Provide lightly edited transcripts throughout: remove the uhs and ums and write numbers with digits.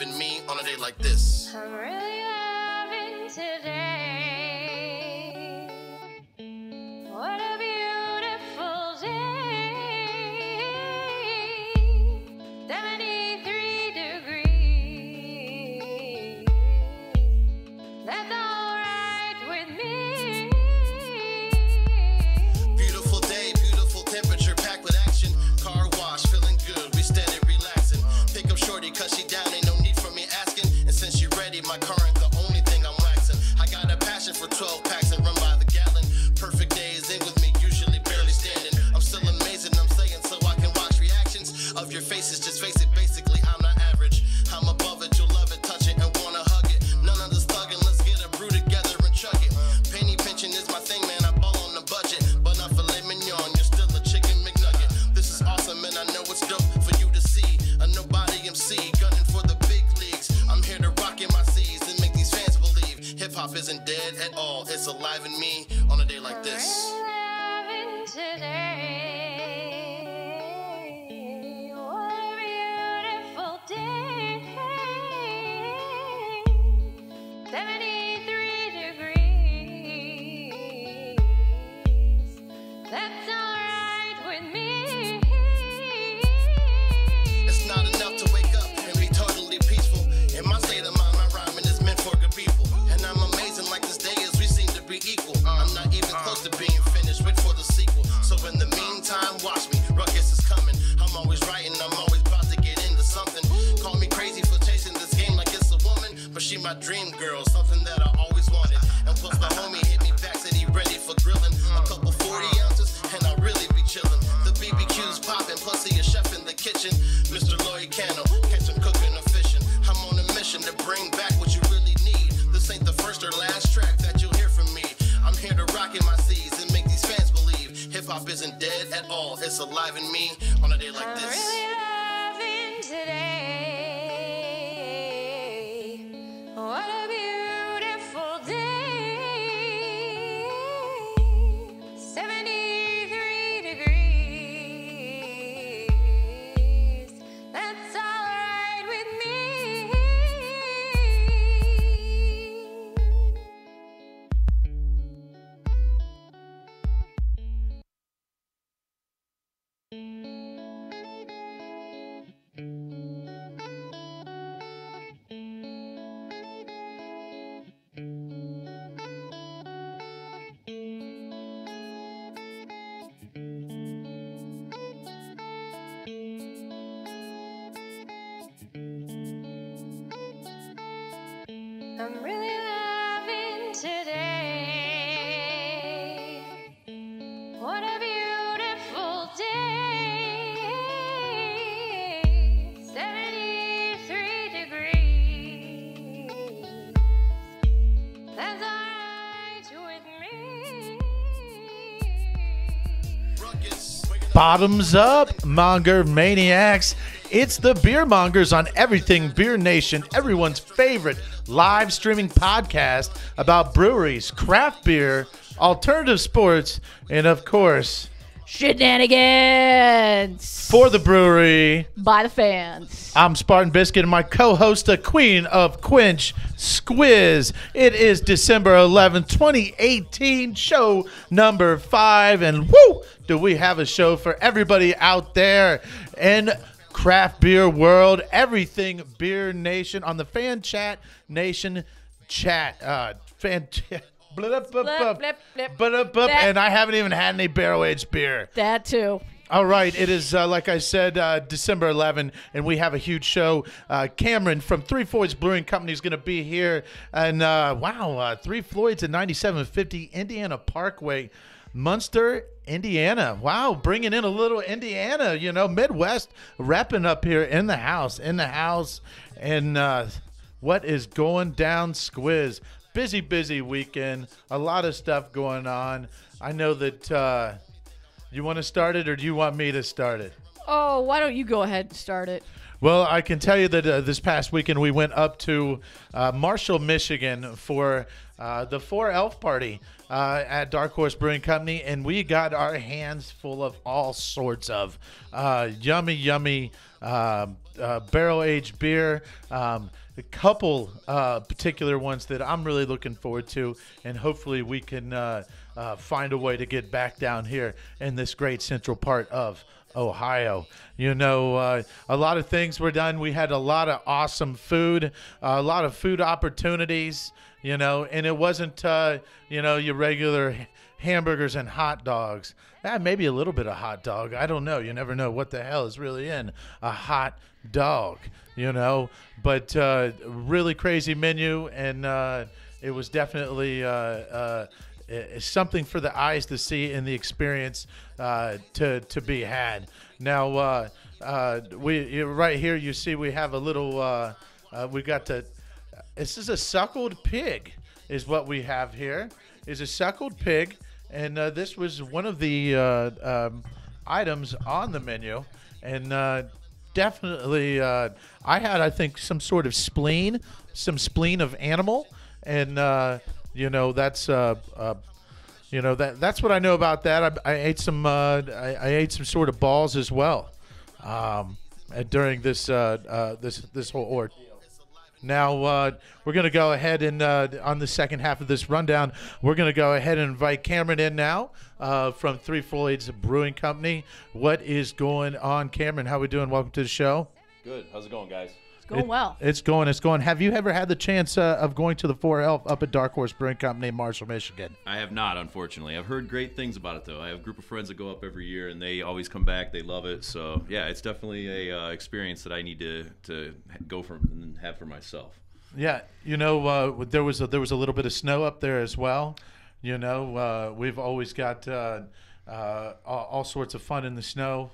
enliven me on a day like this. I'm really loving today. What a beautiful day. 73 degrees. That's all right with me. Beautiful day, beautiful temperature, packed with action. Car wash, feeling good, we steady relaxing. Pick up shorty, cause she down, ain't no need for me asking. And since she ready, my current the only thing I'm waxing. I got a passion for 12 packs and run by the gallon. Perfect days in with me, usually barely standing. I'm still amazing, I'm saying, so I can watch reactions of your faces. Just face it, basically I'm not average. I'm above it, you'll love it, touch it, and wanna hug it. None of this thugging, let's get a brew together and chug it. Penny pinching is my thing, man, I ball on the budget. But not filet mignon, you're still a chicken McNugget. This is awesome, and I know it's dope for you to see. A nobody MC, gunning for the big leagues. I'm here to rock in my C's and make these fans believe hip-hop isn't dead at all. It's alive in me on a day like this. I'm really loving today. What a beautiful day. 73 degrees. That's all right with me. It's not enough to wake up and be totally peaceful. In my state of mind, my rhyming is meant for good people. And I'm amazing like this day is we seem to be equal. I'm not even close to being finished, wait for the sequel. So in the meantime, watch me, ruckus is coming. I'm always writing, I'm always about to get into something. Call me crazy for chasing this game like it's a woman, but she my dream girl, something that I always wanted. And plus the homie hit me back, said he ready for grilling. A couple 40 ounces, and I'll really be chillin'. The BBQ's poppin', plus he a chef in the kitchen. Mr. Lloyd Cano, catch him cooking or fishing. I'm on a mission to bring back what you really need. This ain't the first or last track that you'll hear from me. I'm here to rock in my C's and make these fans believe hip-hop isn't dead at all. It's alive in me on a day like I'm this. really loving today. What a beautiful day. 73 degrees. That's all right with me. I'm really loving today. What a beautiful day. 73 degrees. That's all right with me. Ruckus, Bottoms up, Monger Maniacs. It's the Beer Mongers on Everything Beer Nation, everyone's favorite live streaming podcast about breweries, craft beer, alternative sports, and of course, Shenanigans for the brewery. by the fans. I'm Spartan Biscuit and my co-host, the Queen of Quench, Squiz. It is December 11th, 2018, show number 5, and woo, do we have a show for everybody out there in craft beer world, everything Beer Nation on the Fan Chat Nation chat. Fan Blip, blip, blip. and I haven't even had any barrel-aged beer. That too. All right, it is, like I said, December 11, and we have a huge show. Cameron from Three Floyds Brewing Company is going to be here. And, Three Floyds at 9750 Indiana Parkway, Munster, Indiana. Wow, bringing in a little Indiana, Midwest repping up here in the house. And what is going down, Squiz? Busy weekend. A lot of stuff going on. I know that you want to start it, or do you want me to start it? Oh, why don't you go ahead and start it? Well, I can tell you that this past weekend we went up to Marshall, Michigan for the 4 Elf Party at Dark Horse Brewing Company, and we got our hands full of all sorts of yummy barrel-aged beer. A couple particular ones that I'm really looking forward to, and hopefully we can find a way to get back down here in this great central part of Ohio. You know, a lot of things were done. We had a lot of awesome food, a lot of food opportunities, you know, and it wasn't, you know, your regular hamburgers and hot dogs. Maybe a little bit of hot dog. I don't know. You never know what the hell is really in a hot dog, you know. But really crazy menu, and it was definitely something for the eyes to see and the experience to be had. Now, right here you see we have a little, we got this is a suckled pig is what we have here, is a suckled pig. And this was one of the items on the menu. And definitely, I had, I think, some sort of spleen of animal. And, you know, that's, you know, that's what I know about that. I ate some, I ate some sort of balls as well during this, this whole ordeal. Now, we're going to go ahead and on the second half of this rundown, we're going to go ahead and invite Cameron in now from Three Floyds Brewing Company. What is going on, Cameron? How we doing? Welcome to the show. Good. How's it going, guys? It's going well. It's going. Have you ever had the chance of going to the 4 Elf up at Dark Horse Brewing Company in Marshall, Michigan? I have not, unfortunately. I've heard great things about it, though. I have a group of friends that go up every year, and they always come back. They love it. So, yeah, it's definitely a experience that I need to go for and have for myself. Yeah, you know, there was a little bit of snow up there as well. You know, we've always got all sorts of fun in the snow.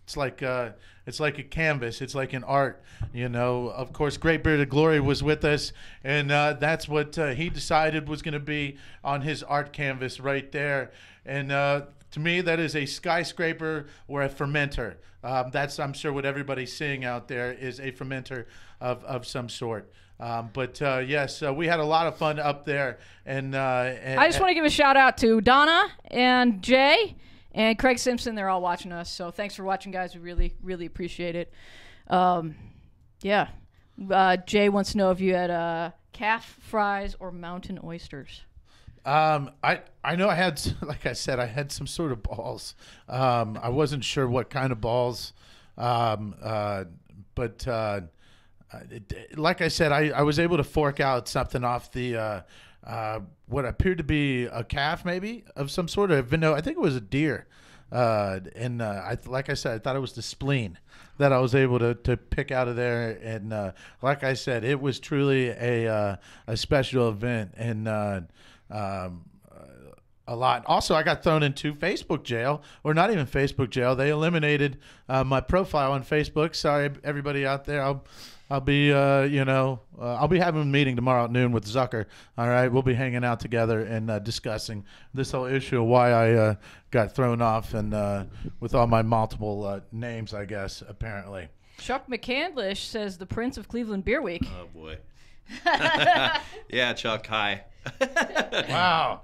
It's like a canvas. It's like an art, you know. Of course, Great Bearded Glory was with us, and that's what he decided was going to be on his art canvas right there. And to me, that is a skyscraper or a fermenter. That's, I'm sure, what everybody's seeing out there is a fermenter of some sort. But yes, we had a lot of fun up there. And I just want to give a shout out to Donna and Jay and Craig Simpson. They're all watching us. So thanks for watching, guys. We really, really appreciate it. Yeah. Jay wants to know if you had calf fries or mountain oysters. I know I had, like I said, I had some sort of balls. I wasn't sure what kind of balls. But like I said, I was able to fork out something off the what appeared to be a calf, maybe of some sort of. No, I think it was a deer. And like I said, I thought it was the spleen that I was able to pick out of there. And like I said, it was truly a special event, and a lot. Also, I got thrown into Facebook jail, or not even Facebook jail. They eliminated my profile on Facebook. Sorry, everybody out there. I'll be, you know, I'll be having a meeting tomorrow at noon with Zucker. All right, we'll be hanging out together and discussing this whole issue of why I got thrown off, and with all my multiple names, I guess, apparently. Chuck McCandlish says the Prince of Cleveland Beer Week. Oh, boy. Yeah, Chuck, hi. Wow.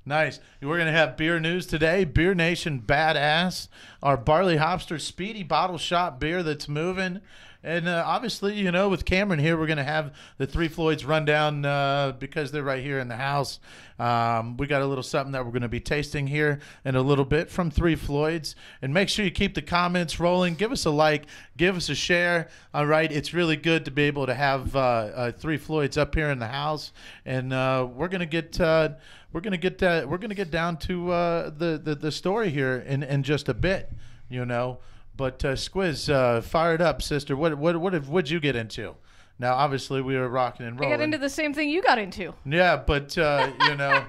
Nice. We're going to have beer news today. Beer Nation Badass, our Barley Hopster Speedy Bottle Shop beer that's moving. And obviously, you know, with Cameron here, we're going to have the Three Floyds rundown because they're right here in the house. We got a little something that we're going to be tasting here in a little bit from Three Floyds. And make sure you keep the comments rolling. Give us a like. Give us a share. All right. It's really good to be able to have Three Floyds up here in the house. And we're going to get we're going to get down to the story here in just a bit, you know. But Squiz, fire it up, sister. What'd you get into? Now, obviously, we were rocking and rolling. I got into the same thing you got into. Yeah, but you know,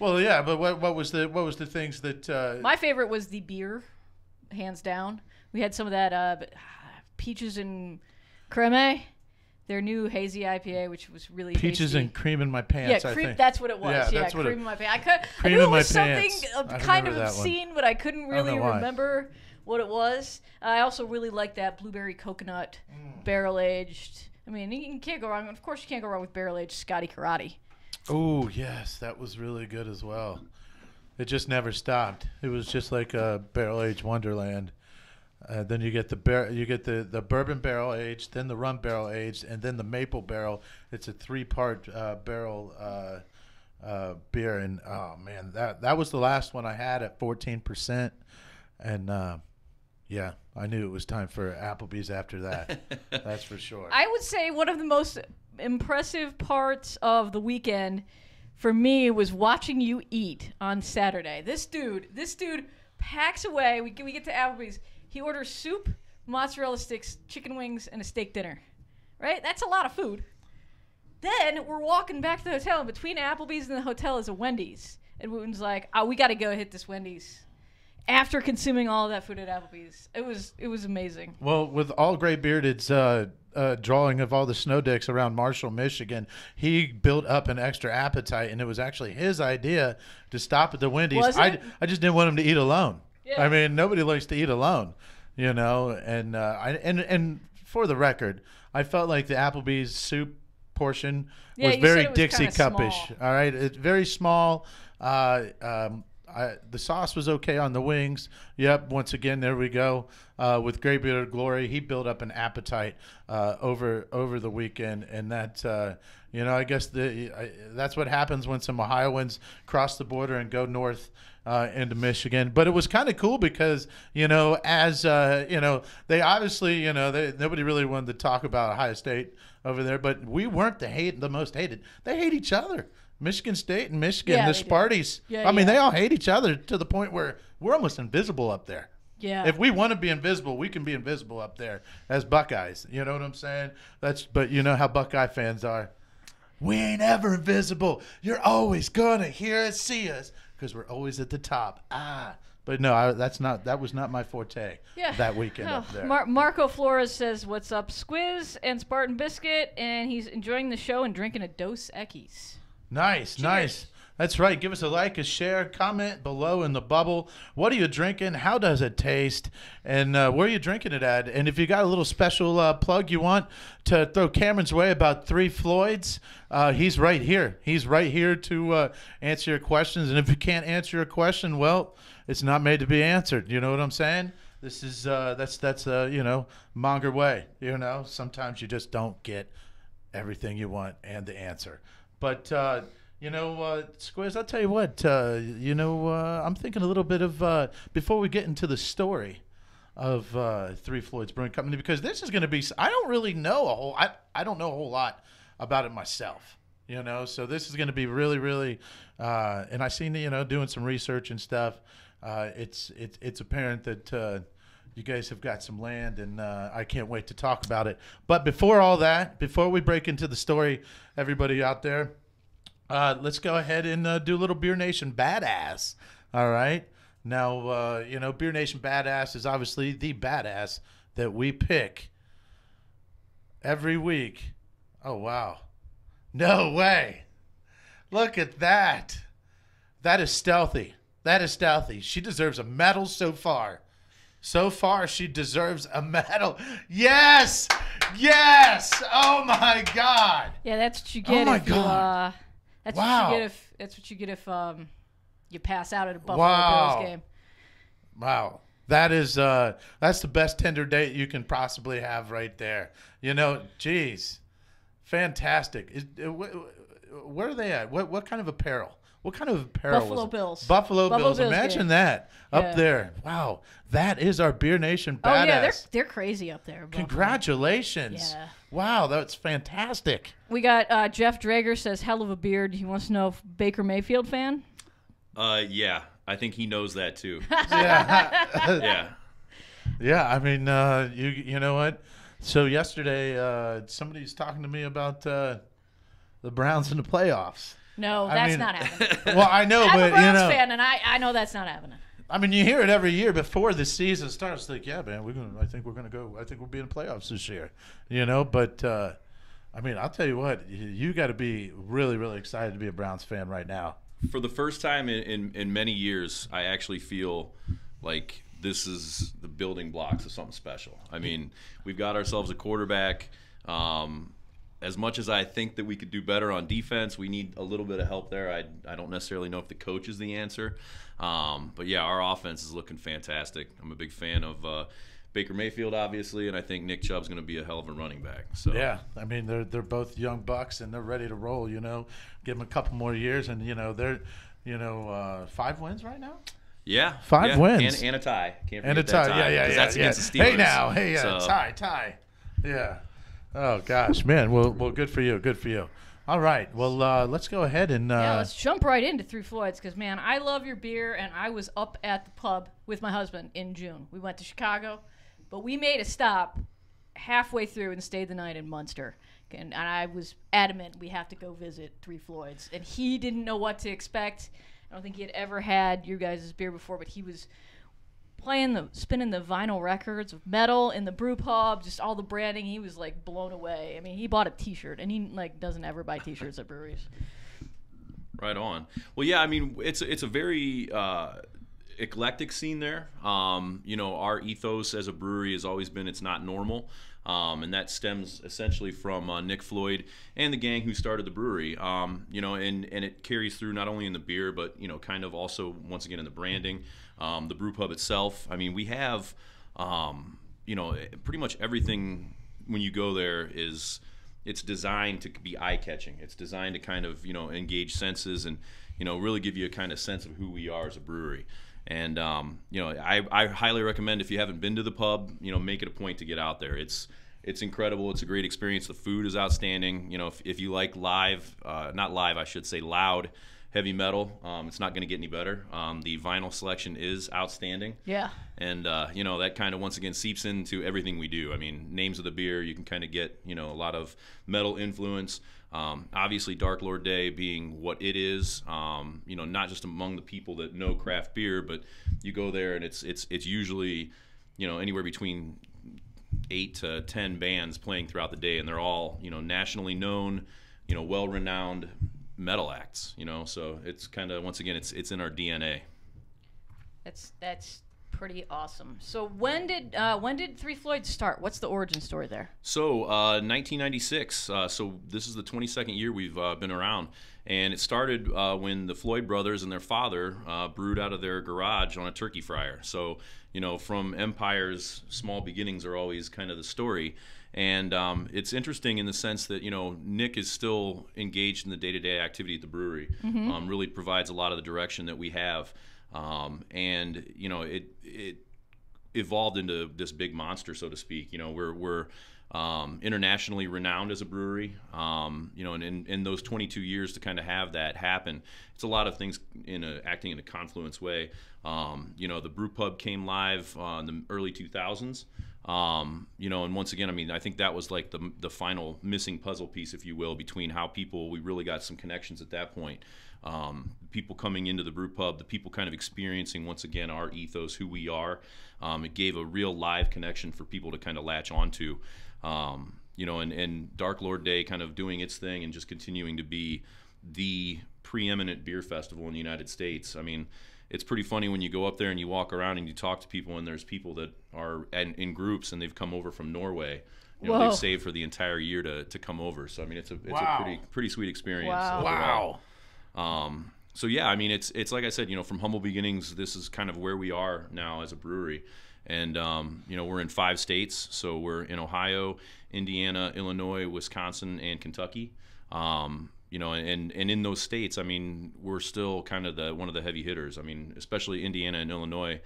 well, yeah. But what was the things that? My favorite was the beer, hands down. We had some of that peaches and creme, their new hazy IPA, which was really peaches tasty. And cream in my pants. Yeah, I think that's what it was. Yeah, that's cream in my pants. I cream knew in it was my something pants. kind of obscene, but I couldn't really know why. remember what it was. I also really like that blueberry coconut barrel aged. I mean, you can't go wrong. Of course, you can't go wrong with barrel aged Scotty Karate. Oh yes, that was really good as well. It just never stopped. It was just like a barrel aged wonderland. Then you get the bourbon barrel aged, then the rum barrel aged, and then the maple barrel. It's a 3-part barrel beer, and oh man, that was the last one I had at 14%, and yeah, I knew it was time for Applebee's after that. That's for sure. I would say one of the most impressive parts of the weekend for me was watching you eat on Saturday. This dude packs away. We get to Applebee's. He orders soup, mozzarella sticks, chicken wings, and a steak dinner. Right? That's a lot of food. Then we're walking back to the hotel, and between Applebee's and the hotel is a Wendy's. And Wooten's like, "Oh, we got to go hit this Wendy's." After consuming all of that food at Applebee's, it was amazing. Well, with all Gray Bearded's drawing of all the snow dicks around Marshall, Michigan, he built up an extra appetite, and it was actually his idea to stop at the Wendy's. Was it? I just didn't want him to eat alone. Yeah. I mean, nobody likes to eat alone, you know. And and for the record, I felt like the Applebee's soup portion Yeah, was you very said it was Dixie kinda Cup-ish. small. All right, it's very small. The sauce was okay on the wings. Yep, once again, there we go. With Gray Bearded Glory, he built up an appetite over the weekend, and that I guess that's what happens when some Ohioans cross the border and go north into Michigan. But it was kind of cool because as they obviously nobody really wanted to talk about Ohio State over there, but we weren't the most hated. They hate each other. Michigan State and Michigan, Yeah, the they do. Sparties. Yeah, I mean, yeah. they all hate each other to the point where we're almost invisible up there. Yeah. If we want to be invisible, we can be invisible up there as Buckeyes. You know what I'm saying? But you know how Buckeye fans are. We ain't ever invisible. You're always gonna hear us, see us, because we're always at the top. But no, that was not my forte. Yeah. That weekend Oh, up there. Marco Flores says, "What's up, Squiz and Spartan Biscuit?" And he's enjoying the show and drinking a Dos Equis. Nice, nice. That's right. Give us a like, a share, comment below in the bubble. What are you drinking? How does it taste? And where are you drinking it at? And if you got a little special plug you want to throw Cameron's way about Three Floyds, he's right here. He's right here to answer your questions. And if you can't answer a question, well, it's not made to be answered. You know what I'm saying? This is that's monger way. Sometimes you just don't get everything you want and the answer. But, Squiz, I'll tell you what, I'm thinking a little bit of, before we get into the story of Three Floyds Brewing Company, because this is going to be, I don't really know I don't know a whole lot about it myself, so this is going to be really, really, and I seen, doing some research and stuff. It's apparent that, you guys have got some land, and I can't wait to talk about it. But before all that, before we break into the story, everybody out there, let's go ahead and do a little Beer Nation Badass. All right? Now, Beer Nation Badass is obviously the badass that we pick every week. Oh, wow. No way. Look at that. That is stealthy. That is stealthy. She deserves a medal so far. So far, she deserves a medal. Yes! Yes! Oh, my God. Yeah, that's what you get. Oh, my if God. You, that's Wow. what you get if you pass out at a Buffalo Wow. Bills game. Wow. That's the best Tinder date you can possibly have right there. Geez. Fantastic. Where are they at? What kind of apparel? What kind of apparel Buffalo was it? Bills. Buffalo Bills. Bills Imagine game. that up Yeah. there. Wow. That is our Beer Nation Oh badass. yeah, they're crazy up there. Buffalo. Congratulations. Yeah. Wow, that's fantastic. We got Jeff Drager says, "Hell of a beard." He wants to know if Baker Mayfield fan. Yeah, I think he knows that too. Yeah. Yeah. Yeah, I mean, you know what? So yesterday, somebody's talking to me about the Browns in the playoffs. No, I that's mean- not happening. Well, I know, I'm but a Browns fan, and I know that's not happening. I mean, you hear it every year before the season starts. It's like, yeah, man, I think we're gonna go. I think we'll be in the playoffs this year. But I mean, I'll tell you what, you got to be really, really excited to be a Browns fan right now. For the first time in many years, I actually feel like this is the building blocks of something special. I mean, we've got ourselves a quarterback. As much as I think that we could do better on defense, we need a little bit of help there. I don't necessarily know if the coach is the answer. But, yeah, our offense is looking fantastic. I'm a big fan of Baker Mayfield, obviously, and I think Nick Chubb's going to be a hell of a running back. So yeah, I mean, they're both young bucks, and they're ready to roll, you know. Give them a couple more years, and, you know, they're, 5 wins right now? Yeah. 5 wins. And a tie. Can't forget And a that tie, yeah. That's against the Steelers. Hey, now. Hey, So- tie. Yeah. Oh, gosh, man. Well, good for you. Good for you. All right. Well, let's go ahead and Let's jump right into Three Floyds because, man, I love your beer, and I was up at the pub with my husband in June. We went to Chicago, but we made a stop halfway through and stayed the night in Munster. And I was adamant we have to go visit Three Floyds. And he didn't know what to expect. I don't think he had ever had your guys' beer before, but he was spinning the vinyl records of metal in the brew pub, just all the branding. He was like blown away. I mean, he bought a T-shirt, and he like doesn't ever buy T-shirts at breweries. Right on. Well, yeah, I mean, it's a very eclectic scene there. Our ethos as a brewery has always been it's not normal. And that stems essentially from Nick Floyd and the gang who started the brewery. And it carries through not only in the beer, but, kind of also, once again, in the branding, the brew pub itself. I mean, we have, pretty much everything when you go there it's designed to be eye-catching. It's designed to kind of, engage senses and, really give you a kind of sense of who we are as a brewery. And, I highly recommend if you haven't been to the pub, make it a point to get out there. It's incredible. It's a great experience. The food is outstanding. If you like loud heavy metal, it's not going to get any better. The vinyl selection is outstanding. Yeah. And, that kind of once again seeps into everything we do. I mean, names of the beer, you can kind of get, a lot of metal influence. Obviously, Dark Lord Day being what it is, not just among the people that know craft beer, but you go there and it's usually, anywhere between 8 to 10 bands playing throughout the day, and they're all, nationally known, well-renowned metal acts, so it's kind of, once again, it's in our DNA. That's pretty awesome. So when did Three Floyds start? What's the origin story there? So 1996. So this is the 22nd year we've been around, and it started when the Floyd brothers and their father brewed out of their garage on a turkey fryer. So from Empire's small beginnings are always kind of the story. And it's interesting in the sense that, Nick is still engaged in the day-to-day activity at the brewery. Mm-hmm. Really provides a lot of the direction that we have. And, it evolved into this big monster, so to speak. We're internationally renowned as a brewery. And in those 22 years to kind of have that happen, it's a lot of things acting in a confluence way. The brew pub came live in the early 2000s. And once again, I mean, I think that was like the final missing puzzle piece, if you will, between how we really got some connections at that point. People coming into the brew pub, the people kind of experiencing, once again, our ethos, who we are. It gave a real live connection for people to kind of latch onto. And Dark Lord Day kind of doing its thing and just continuing to be the preeminent beer festival in the United States. I mean, it's pretty funny when you go up there and you walk around and you talk to people, and there's people that are in groups and they've come over from Norway. They've saved for the entire year to come over. So I mean, it's a pretty sweet experience. Wow. So yeah, I mean, it's like I said, from humble beginnings, this is kind of where we are now as a brewery. And we're in 5 states, so we're in Ohio, Indiana, Illinois, Wisconsin, and Kentucky. And in those states, I mean, we're still kind of one of the heavy hitters. I mean, especially Indiana and Illinois.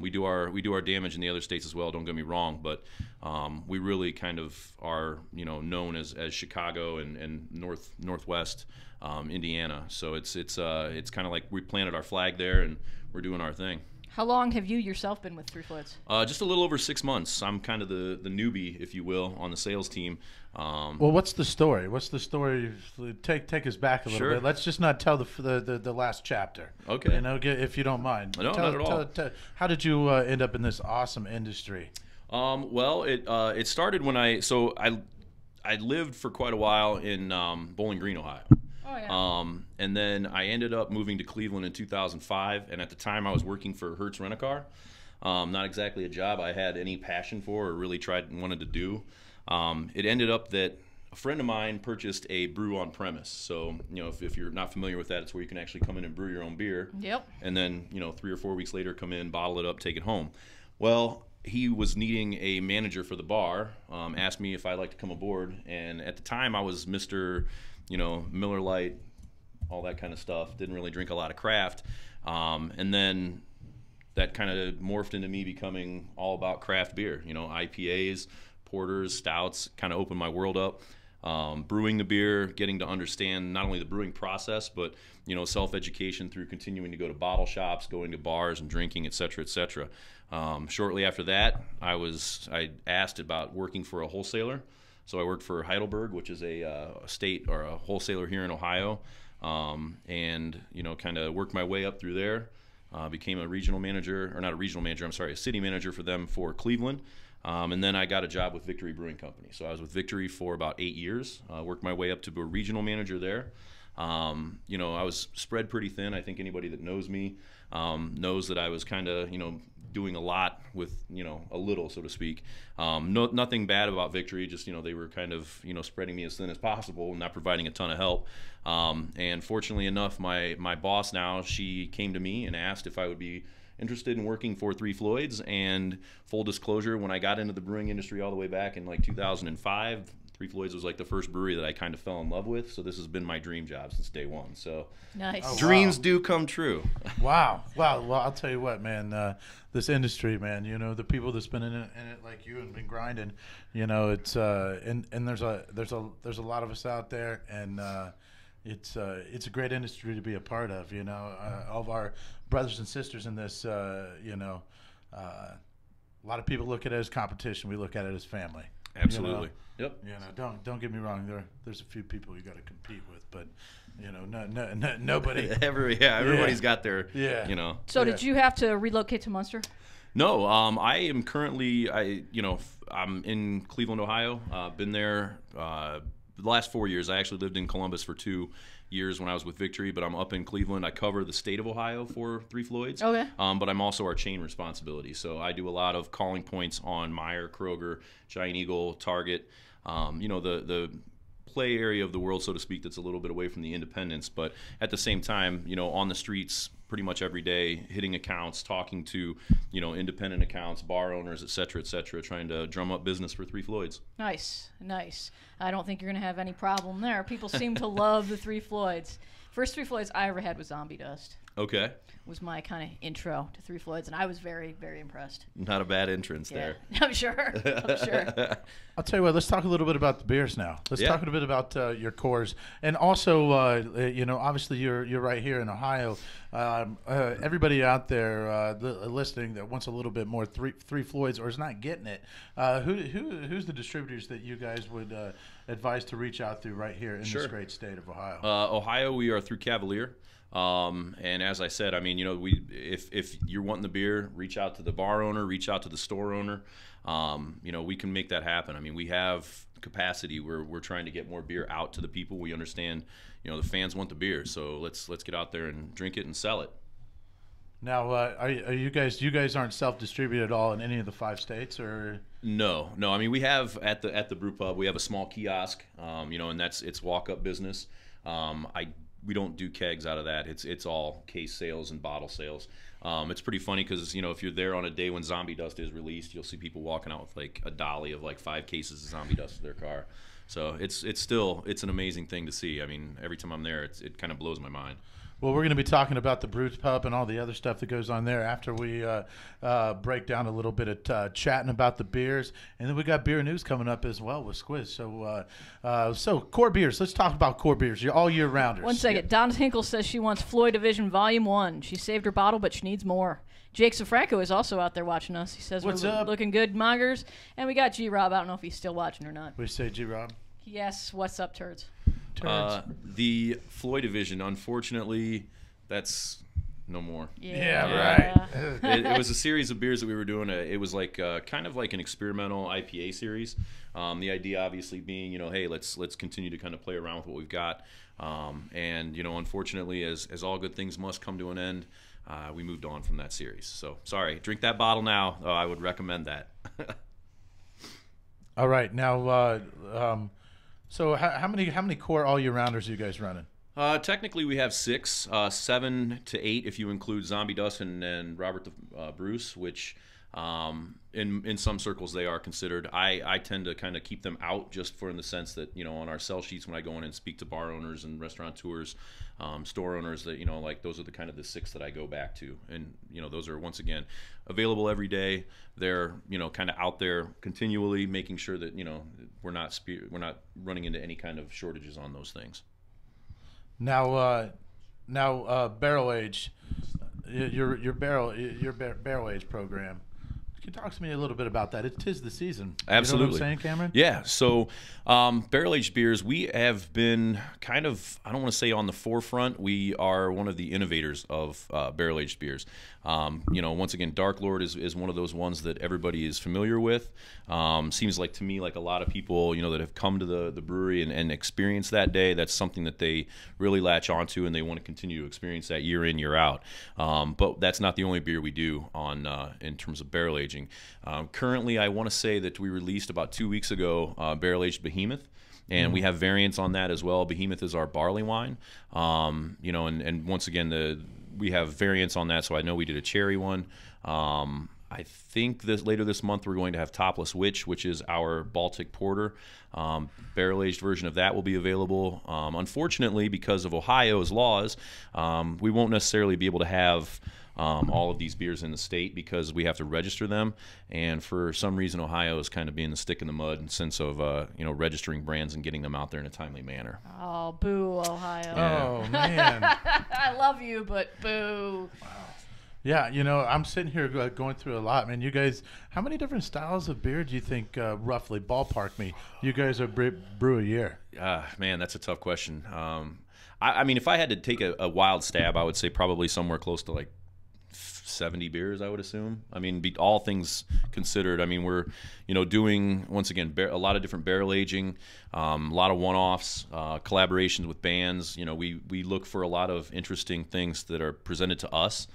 We do our damage in the other states as well. Don't get me wrong, but we really kind of are known as Chicago and Northwest Indiana. So it's kind of like we planted our flag there and we're doing our thing. How long have you yourself been with Three Floyds? Just a little over 6 months. I'm kind of the newbie, if you will, on the sales team. Well, what's the story? What's the story? Take us back a little bit. Let's just not tell the last chapter. Okay. If you don't mind. No, not at all. How did you end up in this awesome industry? Well, it started when I lived for quite a while in Bowling Green, Ohio. Oh, yeah. And then I ended up moving to Cleveland in 2005, and at the time I was working for Hertz Rent-A-Car. Not exactly a job I had any passion for or really wanted to do. It ended up that a friend of mine purchased a brew on premise. So, if you're not familiar with that, it's where you can actually come in and brew your own beer. Yep. And then, 3 or 4 weeks later, come in, bottle it up, take it home. Well, he was needing a manager for the bar, asked me if I'd like to come aboard. And at the time, I was Mr., Miller Lite, all that kind of stuff. Didn't really drink a lot of craft. And then that kind of morphed into me becoming all about craft beer, IPAs, porters, stouts, kind of opened my world up. Brewing the beer, getting to understand not only the brewing process, but self-education through continuing to go to bottle shops, going to bars and drinking, et cetera, et cetera. Shortly after that, I asked about working for a wholesaler. So I worked for Heidelberg, which is a state or a wholesaler here in Ohio, and kind of worked my way up through there. Became a regional manager, or not a regional manager, I'm sorry, a city manager for them for Cleveland. And then I got a job with Victory Brewing Company. So I was with Victory for about 8 years. Worked my way up to a regional manager there. I was spread pretty thin. I think anybody that knows me knows that I was kind of, doing a lot with, a little, so to speak. Nothing bad about Victory. Just, they were kind of, spreading me as thin as possible, not providing a ton of help. And fortunately enough, my boss now, she came to me and asked if I would be interested in working for Three Floyds. And full disclosure, when I got into the brewing industry all the way back in like 2005, Three Floyds was like the first brewery that I kind of fell in love with. So this has been my dream job since day one. So Nice. Oh, dreams wow. do come true. Wow. Well, I'll tell you what, man. This industry, man. The people that's been in it like you and been grinding. It's and there's a lot of us out there, and it's a great industry to be a part of. All of our brothers and sisters in this. A lot of people look at it as competition. We look at it as family. Absolutely. Yep. Don't get me wrong. There's a few people you got to compete with, but nobody. Everybody's got their. Yeah. So did you have to relocate to Munster? No, I am currently, I'm in Cleveland, Ohio. Been there the last 4 years. I actually lived in Columbus for 2 years when I was with Victory, but I'm up in Cleveland. I cover the state of Ohio for Three Floyds. Okay. But I'm also our chain responsibility. So I do a lot of calling points on Meijer, Kroger, Giant Eagle, Target, the play area of the world, so to speak, that's a little bit away from the independents, but at the same time, on the streets pretty much every day, hitting accounts, talking to, independent accounts, bar owners, et cetera, trying to drum up business for Three Floyds. Nice. I don't think you're going to have any problem there. People seem to love the Three Floyds. First Three Floyds I ever had was Zombie Dust. Okay. Was my kind of intro to Three Floyds, and I was very, very impressed. Not a bad entrance there. I'm sure. I'll tell you what. Let's talk a little bit about the beers now. Let's talk a little bit about your cores, and also, obviously you're right here in Ohio. Everybody out there listening that wants a little bit more Three Floyds or is not getting it. Who's the distributors that you guys would advise to reach out through right here in this great state of Ohio? Ohio, we are through Cavalier. And as I said, if you're wanting the beer, reach out to the bar owner, reach out to the store owner. We can make that happen. We have capacity. We're trying to get more beer out to the people. We understand, the fans want the beer, so let's get out there and drink it and sell it. Now, are you guys aren't self-distributed at all in any of the 5 states, or? No. We have at the brew pub, we have a small kiosk, and it's walk-up business. We don't do kegs out of that. It's all case sales and bottle sales. It's pretty funny because if you're there on a day when Zombie Dust is released, you'll see people walking out with like a dolly of like 5 cases of Zombie Dust in their car. So it's an amazing thing to see. Every time I'm there, it kind of blows my mind. Well, we're going to be talking about the Brews Pub and all the other stuff that goes on there after we break down a little bit of chatting about the beers. And then we got beer news coming up as well with Squiz. So core beers. Let's talk about core beers. You're all year rounders. 1 second. Donna Hinkle says she wants Floyd Division Volume 1. She saved her bottle, but she needs more. Jake Safranco is also out there watching us. He says, What's we're up? Looking good, Mongers. And we got G-Rob. I don't know if he's still watching or not. We say G-Rob. Yes. What's up, turds? The Floyd Division, unfortunately, that's no more. Yeah, right. It was a series of beers that we were doing. It was like kind of like an experimental IPA series. The idea, obviously, being hey, let's continue to kind of play around with what we've got. And unfortunately, as all good things must come to an end, we moved on from that series. So sorry, drink that bottle now. Oh, I would recommend that. All right, now, so how many core all year rounders are you guys running? Technically, we have 6, 7 to 8 if you include Zombie Dust and Robert the Bruce, which in some circles they are considered. I tend to kind of keep them out just for in the sense that, you know, on our sell sheets when I go in and speak to bar owners and restaurateurs, store owners, that, you know, like those are the kind of the 6 that I go back to, and you know, those are once again available every day. They're, you know, kind of out there continually making sure that, you know, we're not running into any kind of shortages on those things. Now, barrel age, your barrel age program. Can you talk to me a little bit about that? It is the season. Absolutely. You know what I'm saying, Cameron? Yeah. So barrel-aged beers, we have been kind of, I don't want to say on the forefront. We are one of the innovators of barrel-aged beers. You know, once again, Dark Lord is one of those ones that everybody is familiar with. Seems like to me like a lot of people, you know, that have come to the brewery and experienced that day, that's something that they really latch onto, and they want to continue to experience that year in, year out. But that's not the only beer we do on in terms of barrel aging. Currently, I want to say that we released about 2 weeks ago barrel-aged Behemoth, and we have variants on that as well. Behemoth is our barley wine, you know, and once again, we have variants on that. So I know we did a cherry one. I think later this month we're going to have Topless Witch, which is our Baltic Porter. Barrel-aged version of that will be available. Unfortunately, because of Ohio's laws, we won't necessarily be able to have all of these beers in the state because we have to register them, and for some reason Ohio is kind of being the stick in the mud in sense of you know, registering brands and getting them out there in a timely manner. Oh, boo, Ohio. Yeah. Oh man. I love you, but boo. Yeah, you know, I'm sitting here going through a lot, man. You guys, how many different styles of beer do you think, roughly, ballpark me, you guys are brew a year? Man, that's a tough question. I mean, if I had to take a wild stab, I would say probably somewhere close to like 70 beers, I would assume. I mean, all things considered, I mean, we're, you know, doing, once again, a lot of different barrel aging, a lot of one-offs, collaborations with bands. You know, we look for a lot of interesting things that are presented to us,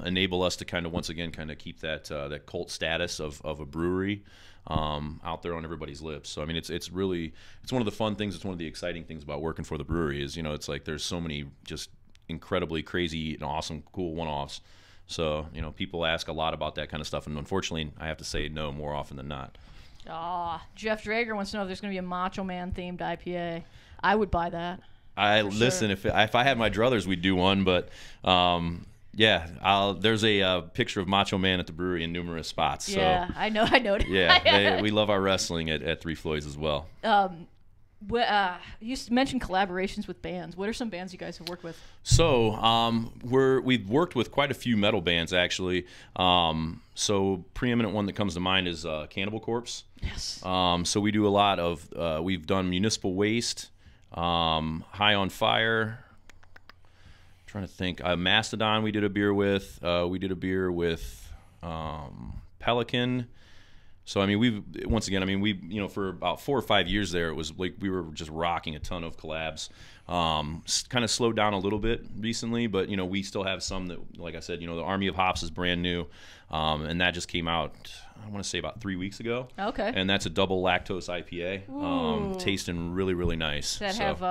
enable us to kind of, once again, kind of keep that that cult status of a brewery out there on everybody's lips. So I mean, it's really, it's one of the fun things, it's one of the exciting things about working for the brewery is, you know, it's like there's so many just incredibly crazy and awesome, cool one-offs. So, you know, people ask a lot about that kind of stuff, and unfortunately, I have to say no more often than not. Jeff Drager wants to know if there's going to be a Macho Man themed IPA. I would buy that. Listen, sure. if I had my druthers, we'd do one, but yeah, there's a picture of Macho Man at the brewery in numerous spots. So, Yeah, I know. yeah, we love our wrestling at Three Floyds as well. You mentioned collaborations with bands. What are some bands you guys have worked with? So we've worked with quite a few metal bands actually. So preeminent one that comes to mind is Cannibal Corpse. Yes. So we do a lot of we've done Municipal Waste, High on Fire. Trying to think. Mastodon we did a beer with. We did a beer with Pelican. So I mean, we you know, for about 4 or 5 years there, it was like we were just rocking a ton of collabs. Kind of slowed down a little bit recently, but you know, we still have some that, like I said, you know, the Army of Hops is brand new, and that just came out, I want to say about 3 weeks ago. Okay. And that's a double lactose IPA, tasting really, really nice. Does that have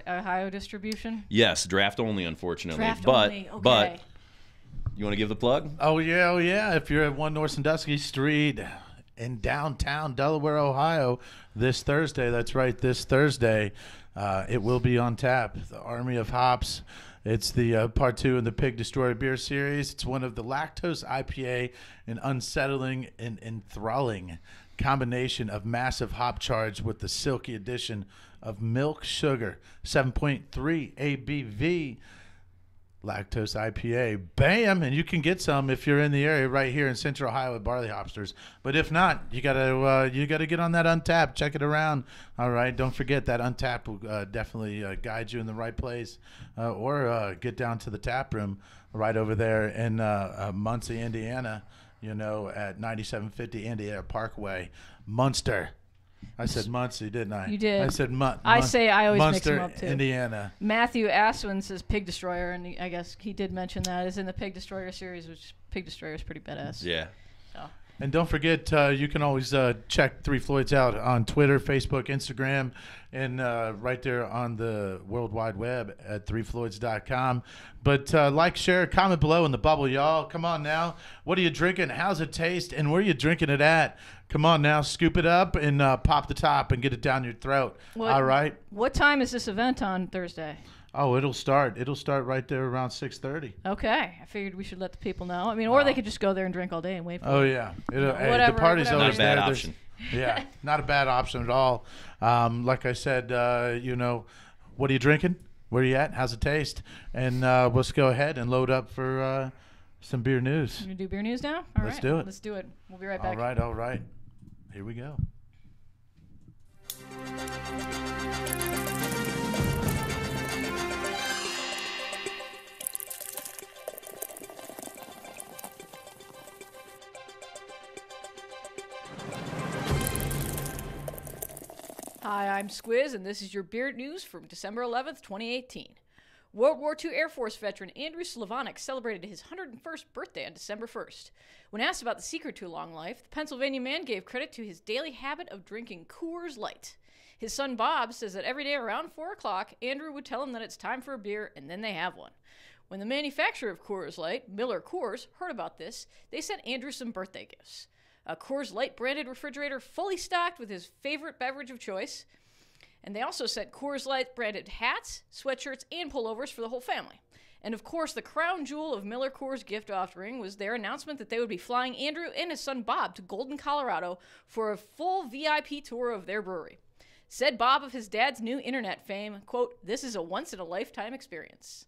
Ohio distribution? Yes, draft only, unfortunately. Draft but only. Okay. but you want to give the plug? Oh yeah. If you're at 1 North Sandusky Street in downtown Delaware, Ohio, this Thursday, that's right, this Thursday, it will be on tap. The Army of Hops. It's the part 2 in the Pig Destroyer beer series. It's one of the lactose IPA, an unsettling and enthralling combination of massive hop charge with the silky addition of milk sugar, 7.3 ABV. Lactose IPA, bam, and you can get some if you're in the area right here in Central Ohio at Barley Hopsters. But if not, you gotta get on that Untapped. Check it around. All right, don't forget that Untapped will definitely guide you in the right place, or get down to the tap room right over there in Muncie, Indiana. You know, at 9750 Indiana Parkway, Munster. I said Muncie, didn't I? You did. I said I always mix them Munster, up too. Indiana. Matthew Aswin says Pig Destroyer, and I guess he did mention that is in the Pig Destroyer series, which Pig Destroyer is pretty badass. Yeah. So. And don't forget, you can always check Three Floyds out on Twitter, Facebook, Instagram, and right there on the World Wide Web at threefloyds.com. But like, share, comment below in the bubble, y'all. Come on now. What are you drinking? How's it taste? And where are you drinking it at? Come on now. Scoop it up and pop the top and get it down your throat. All right? What time is this event on Thursday? Oh, it'll start right there around 6:30. Okay. I figured we should let the people know. I mean, or they could just go there and drink all day and wait for Oh, it. yeah. Whatever, the party's whatever. always Not a bad there. option. Yeah, not a bad option at all. Like I said, what are you drinking? Where are you at? How's it taste? And let's go ahead and load up for some beer news. You gonna do beer news now? All Let's right. do it. Let's do it. We'll be right back. All right. Here we go. Hi, I'm Squiz, and this is your beer news from December 11th, 2018. World War II Air Force veteran Andrew Slavonic celebrated his 101st birthday on December 1st. When asked about the secret to a long life, the Pennsylvania man gave credit to his daily habit of drinking Coors Light. His son Bob says that every day around 4 o'clock, Andrew would tell him that it's time for a beer, and then they have one. When the manufacturer of Coors Light, Miller Coors, heard about this, they sent Andrew some birthday gifts. A Coors Light branded refrigerator fully stocked with his favorite beverage of choice. And they also sent Coors Light branded hats, sweatshirts, and pullovers for the whole family. And of course, the crown jewel of Miller Coors' gift offering was their announcement that they would be flying Andrew and his son Bob to Golden, Colorado for a full VIP tour of their brewery. Said Bob of his dad's new internet fame, quote, "This is a once-in-a-lifetime experience."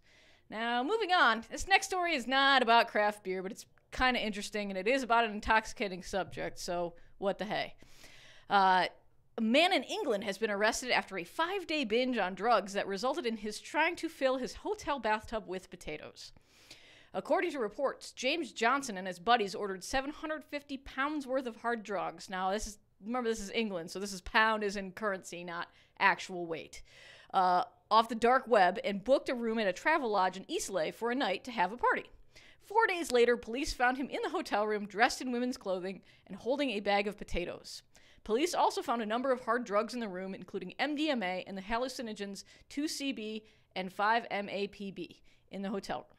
Now, moving on, this next story is not about craft beer, but it's kind of interesting, and it is about an intoxicating subject, so what the hey. A man in England has been arrested after a 5-day binge on drugs that resulted in his trying to fill his hotel bathtub with potatoes. According to reports, James Johnson and his buddies ordered 750 pounds worth of hard drugs. Now, this is England, so this is pound is in currency, not actual weight. Off the dark web, and booked a room at a travel lodge in Eastleigh for a night to have a party. 4 days later, police found him in the hotel room dressed in women's clothing and holding a bag of potatoes. Police also found a number of hard drugs in the room, including MDMA and the hallucinogens 2CB and 5-MAPB in the hotel room.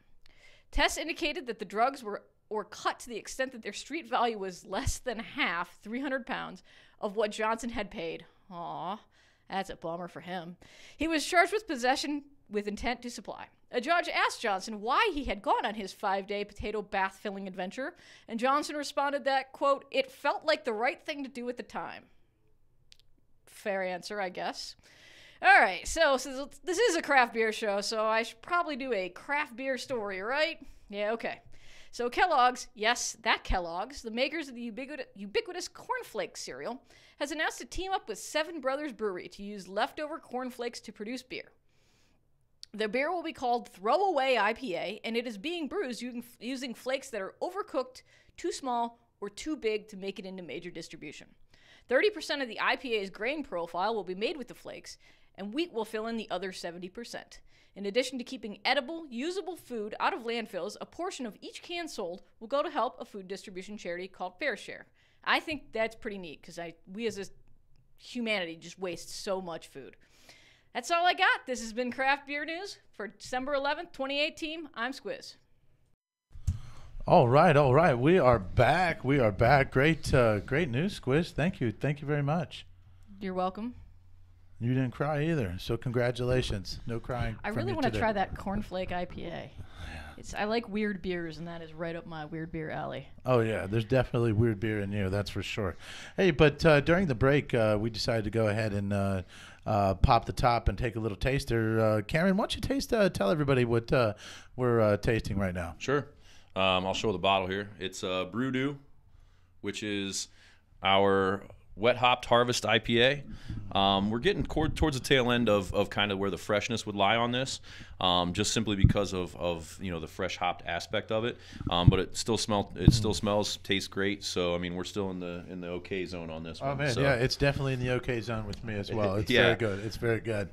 Tests indicated that the drugs were cut to the extent that their street value was less than half, 300 pounds, of what Johnson had paid. Aw, that's a bummer for him. He was charged with possession with intent to supply. A judge asked Johnson why he had gone on his 5-day potato bath-filling adventure, and Johnson responded that, quote, "It felt like the right thing to do at the time." Fair answer, I guess. All right, so this is a craft beer show, so I should probably do a craft beer story, right? Yeah, okay. So Kellogg's, yes, that Kellogg's, the makers of the ubiquitous cornflakes cereal, has announced to team up with Seven Brothers Brewery to use leftover cornflakes to produce beer. The beer will be called Throwaway IPA, and it is being brewed using flakes that are overcooked, too small, or too big to make it into major distribution. 30% of the IPA's grain profile will be made with the flakes, and wheat will fill in the other 70%. In addition to keeping edible, usable food out of landfills, a portion of each can sold will go to help a food distribution charity called Fair Share. I think that's pretty neat, because we as a humanity just waste so much food. That's all I got. This has been Craft Beer News for December 11th, 2018. I'm Squiz. All right. We are back. Great news, Squiz. Thank you very much. You're welcome. You didn't cry either, so congratulations. No crying. I really want to try that cornflake IPA. I like weird beers, and that is right up my weird beer alley. Oh, yeah. There's definitely weird beer in you, that's for sure. Hey, but during the break, we decided to go ahead and pop the top and take a little taster. Karen, why don't you tell everybody what we're tasting right now? Sure. I'll show the bottle here. It's Brew Do, which is our wet hopped harvest IPA. We're getting towards the tail end of kind of where the freshness would lie on this, just simply because of the fresh hopped aspect of it. But it still smells, tastes great. So I mean, we're still in the okay zone on this one. Oh man, so. yeah, it's definitely in the okay zone with me as well. It's Yeah. very good. It's very good.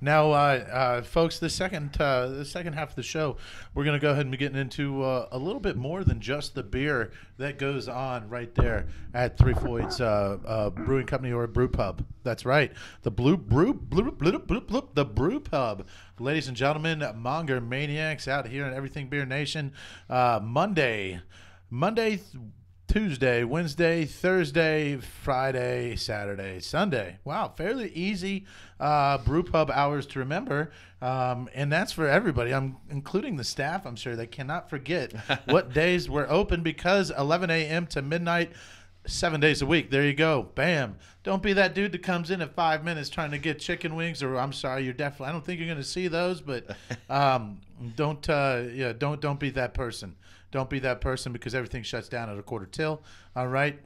Now, folks, the second half of the show, we're going to go ahead and be getting into a little bit more than just the beer that goes on right there at Three Floyds Brewing Company or Brew Pub. That's right, the the Brew Pub, ladies and gentlemen, Monger Maniacs out here in Everything Beer Nation. Monday. Tuesday, Wednesday, Thursday, Friday, Saturday, Sunday. Wow, fairly easy brew pub hours to remember. And that's for everybody. I'm including the staff. I'm sure they cannot forget what days we're open, because 11 a.m. to midnight, 7 days a week. There you go. Bam. Don't be that dude that comes in at 5 minutes trying to get chicken wings, or I'm sorry, I don't think you're going to see those, but don't be that person. Don't be that person, because everything shuts down at a quarter till. All right.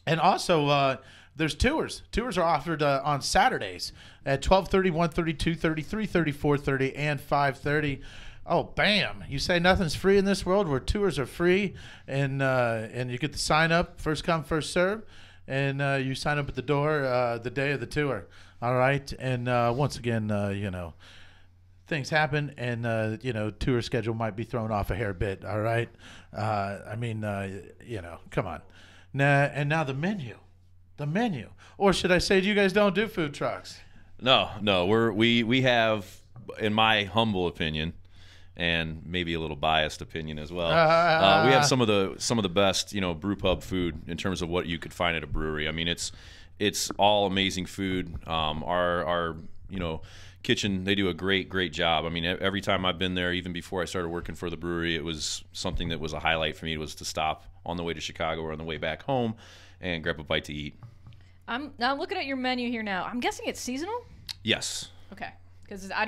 And also, there's tours. Tours are offered on Saturdays at 12:30, 1:30, 2:30, 3:30, 4:30, and 5:30. Oh, bam. You say nothing's free in this world, where tours are free, and you get to sign up, first come, first serve, and you sign up at the door the day of the tour. All right. And once again, things happen, and tour schedule might be thrown off a hair bit. All right. Come on. Now the menu, or should I say, you guys don't do food trucks? No, we have, in my humble opinion, and maybe a little biased opinion as well, we have some of the best brew pub food in terms of what you could find at a brewery. I mean, it's all amazing food. Our kitchen, they do a great job. I mean, every time I've been there, even before I started working for the brewery, it was something that was a highlight for me, was to stop on the way to Chicago or on the way back home and grab a bite to eat. I'm looking at your menu here now. I'm guessing it's seasonal? Yes. Okay. Because I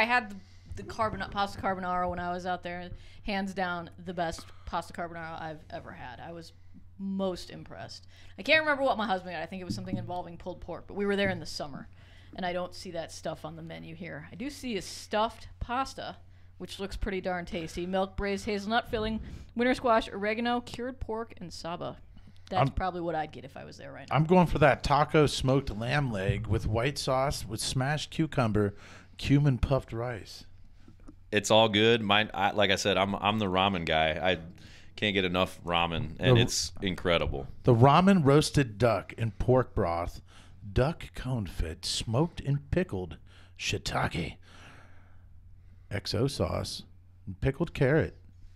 had the pasta carbonara when I was out there. Hands down, the best pasta carbonara I've ever had. I was most impressed. I can't remember what my husband got. I think it was something involving pulled pork, but we were there in the summer. And I don't see that stuff on the menu here. I do see a stuffed pasta, which looks pretty darn tasty. Milk, braised hazelnut filling, winter squash, oregano, cured pork, and saba. That's probably what I'd get if I was there right now. I'm going for that taco smoked lamb leg with white sauce, with smashed cucumber, cumin puffed rice. It's all good. Like I said, I'm the ramen guy. I can't get enough ramen, and it's incredible. The ramen roasted duck in pork broth, duck confit, smoked and pickled shiitake, XO sauce, and pickled carrot.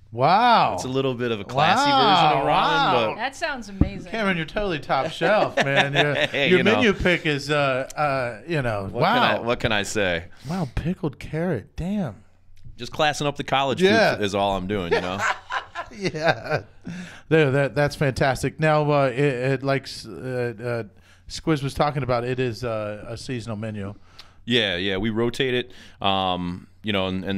Wow. It's a little bit of a classy version of ramen, but that sounds amazing. Cameron, you're totally top shelf, man. Your menu pick is, wow. What can I say? Wow, pickled carrot. Damn. Just classing up the college food is all I'm doing, Yeah. That's fantastic. Now, Squiz was talking about, it is a seasonal menu. Yeah, we rotate it, and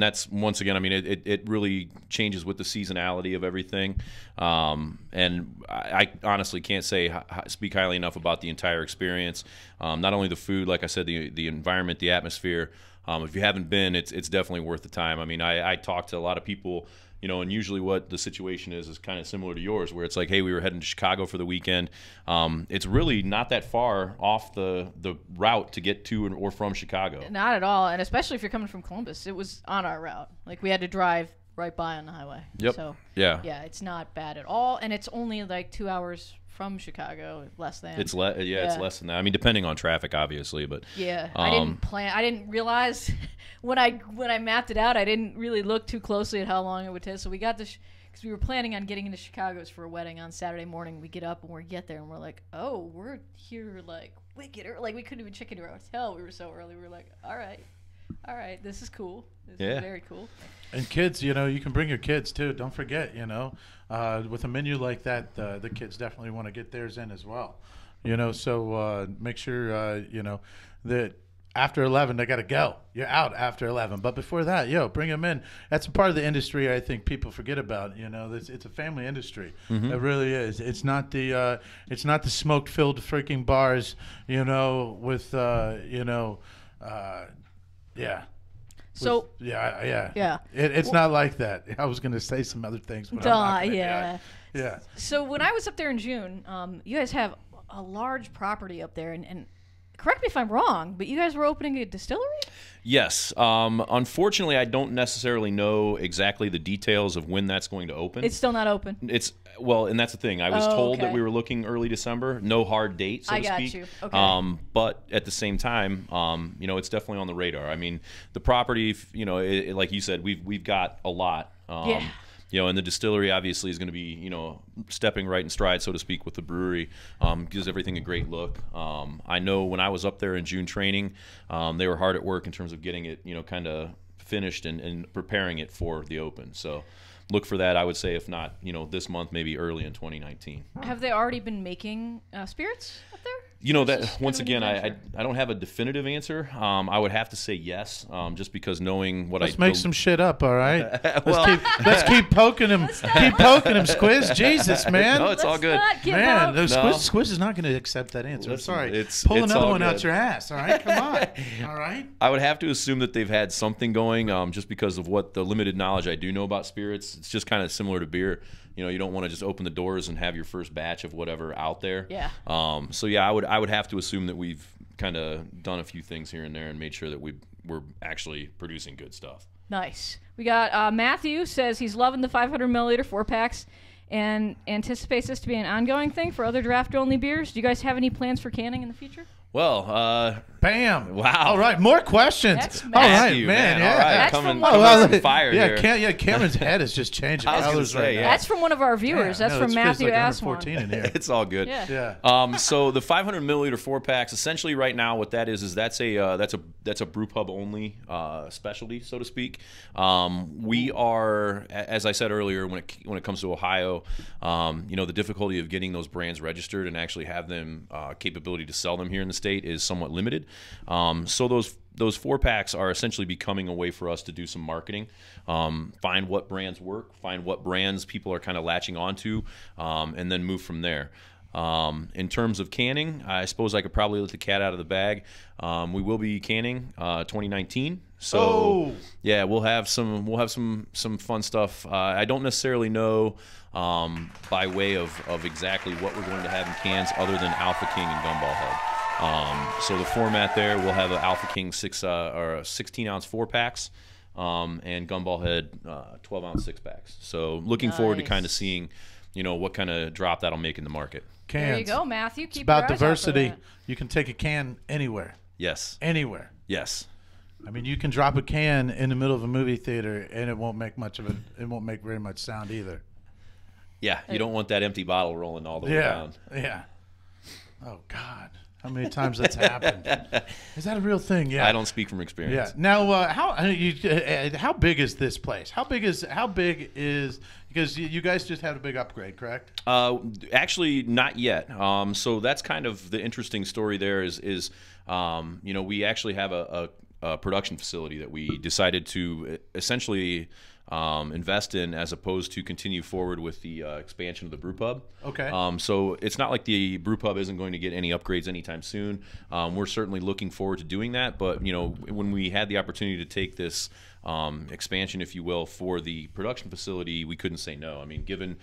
that's, once again, I mean, it really changes with the seasonality of everything, and I honestly can't speak highly enough about the entire experience. Not only the food, like I said, the environment, the atmosphere. If you haven't been, it's definitely worth the time. I mean, I talk to a lot of people, and usually what the situation is kind of similar to yours, where it's like, hey, we were heading to Chicago for the weekend. It's really not that far off the route to get to or from Chicago. Not at all, and especially if you're coming from Columbus. It was on our route. Like, we had to drive right by on the highway. Yep. So, yeah, it's not bad at all, and it's only like 2 hours from Chicago, less than. It's less than that. I mean, depending on traffic, obviously, but I didn't realize when I mapped it out, I didn't really look too closely at how long it would take. So we got this because we were planning on getting into Chicago's for a wedding on Saturday morning. We get up and we get there and we're like, oh, we're here like wicked early. Like, we couldn't even check into our hotel. We were so early. We were like, all right, this is cool. This is very cool. And kids, you can bring your kids too. Don't forget, with a menu like that, the kids definitely want to get theirs in as well. So make sure, that after 11, they got to go. You're out after 11. But before that, bring them in. That's a part of the industry I think people forget about. It's a family industry. It really is. It's not the smoke-filled freaking bars. With yeah. So yeah. It's not like that. I was going to say some other things, but I'm not gonna. Yeah. So when I was up there in June, you guys have a large property up there, and correct me if I'm wrong, but you guys were opening a distillery? Yes. Unfortunately, I don't necessarily know exactly the details of when that's going to open. It's still not open. And that's the thing. I was told that we were looking early December. No hard date, so to speak. I got you. Okay. But at the same time, it's definitely on the radar. I mean, the property, like you said, we've got a lot. And the distillery obviously is going to be, stepping right in stride, so to speak, with the brewery. Gives everything a great look. I know when I was up there in June training, they were hard at work in terms of getting it, kind of finished and preparing it for the open. So look for that, I would say, if not, this month, maybe early in 2019. Have they already been making spirits up there? That once again, I don't have a definitive answer. I would have to say yes, just because knowing what Let's make some shit up, all right? Let's keep poking him. Keep poking him, Squiz. Jesus, man. No, it's all good. Man, Squiz is not going to accept that answer. Listen, I'm sorry. it's Pull another all one good. out your ass, all right? Come on. All right? I would have to assume that they've had something going, just because of what the limited knowledge I do know about spirits. It's just kind of similar to beer. You don't want to just open the doors and have your first batch of whatever out there. Yeah. So yeah, I would have to assume that we've kind of done a few things here and there and made sure that we're actually producing good stuff. Nice. We got Matthew says he's loving the 500 milliliter 4-packs and anticipates this to be an ongoing thing for other draft-only beers. Do you guys have any plans for canning in the future? Well, bam! Wow! All right, more questions. That's all right, you, man. All right, That's coming from fire here. Cameron's head is just changing I was gonna colors say, right now. That's from one of our viewers. That's from Matthew Aswan. In here. It's all good. Yeah. So the 500 milliliter 4-packs, essentially right now, what that is that's a brew pub only specialty, so to speak. We are, as I said earlier, when it comes to Ohio, the difficulty of getting those brands registered and actually have them capability to sell them here in the state is somewhat limited. So those 4-packs are essentially becoming a way for us to do some marketing, find what brands work, find what brands people are kind of latching onto, and then move from there. In terms of canning, I suppose I could probably let the cat out of the bag. We will be canning 2019. So yeah, we'll have some fun stuff. I don't necessarily know by way of exactly what we're going to have in cans other than Alpha King and Gumball Head. So the format there, we'll have an Alpha King 16-ounce 4-packs, and Gumball Head 12-ounce 6-packs. So looking forward to kind of seeing, what kind of drop that'll make in the market. Cans. There you go, Matthew. It's about diversity. You can take a can anywhere. Yes. Anywhere. Yes. I mean, you can drop a can in the middle of a movie theater, and it won't make it won't make very much sound either. Yeah, you don't want that empty bottle rolling all the way down. Yeah. Oh God. How many times that's happened? Is that a real thing? Yeah. I don't speak from experience. Yeah. Now, how big is this place? How big is because you guys just had a big upgrade, correct? Actually, not yet. So that's kind of the interesting story. There is we actually have a production facility that we decided to essentially invest in, as opposed to continue forward with the expansion of the brew pub. Okay. So it's not like the brew pub isn't going to get any upgrades anytime soon. We're certainly looking forward to doing that. But when we had the opportunity to take this expansion, if you will, for the production facility, we couldn't say no. I mean, given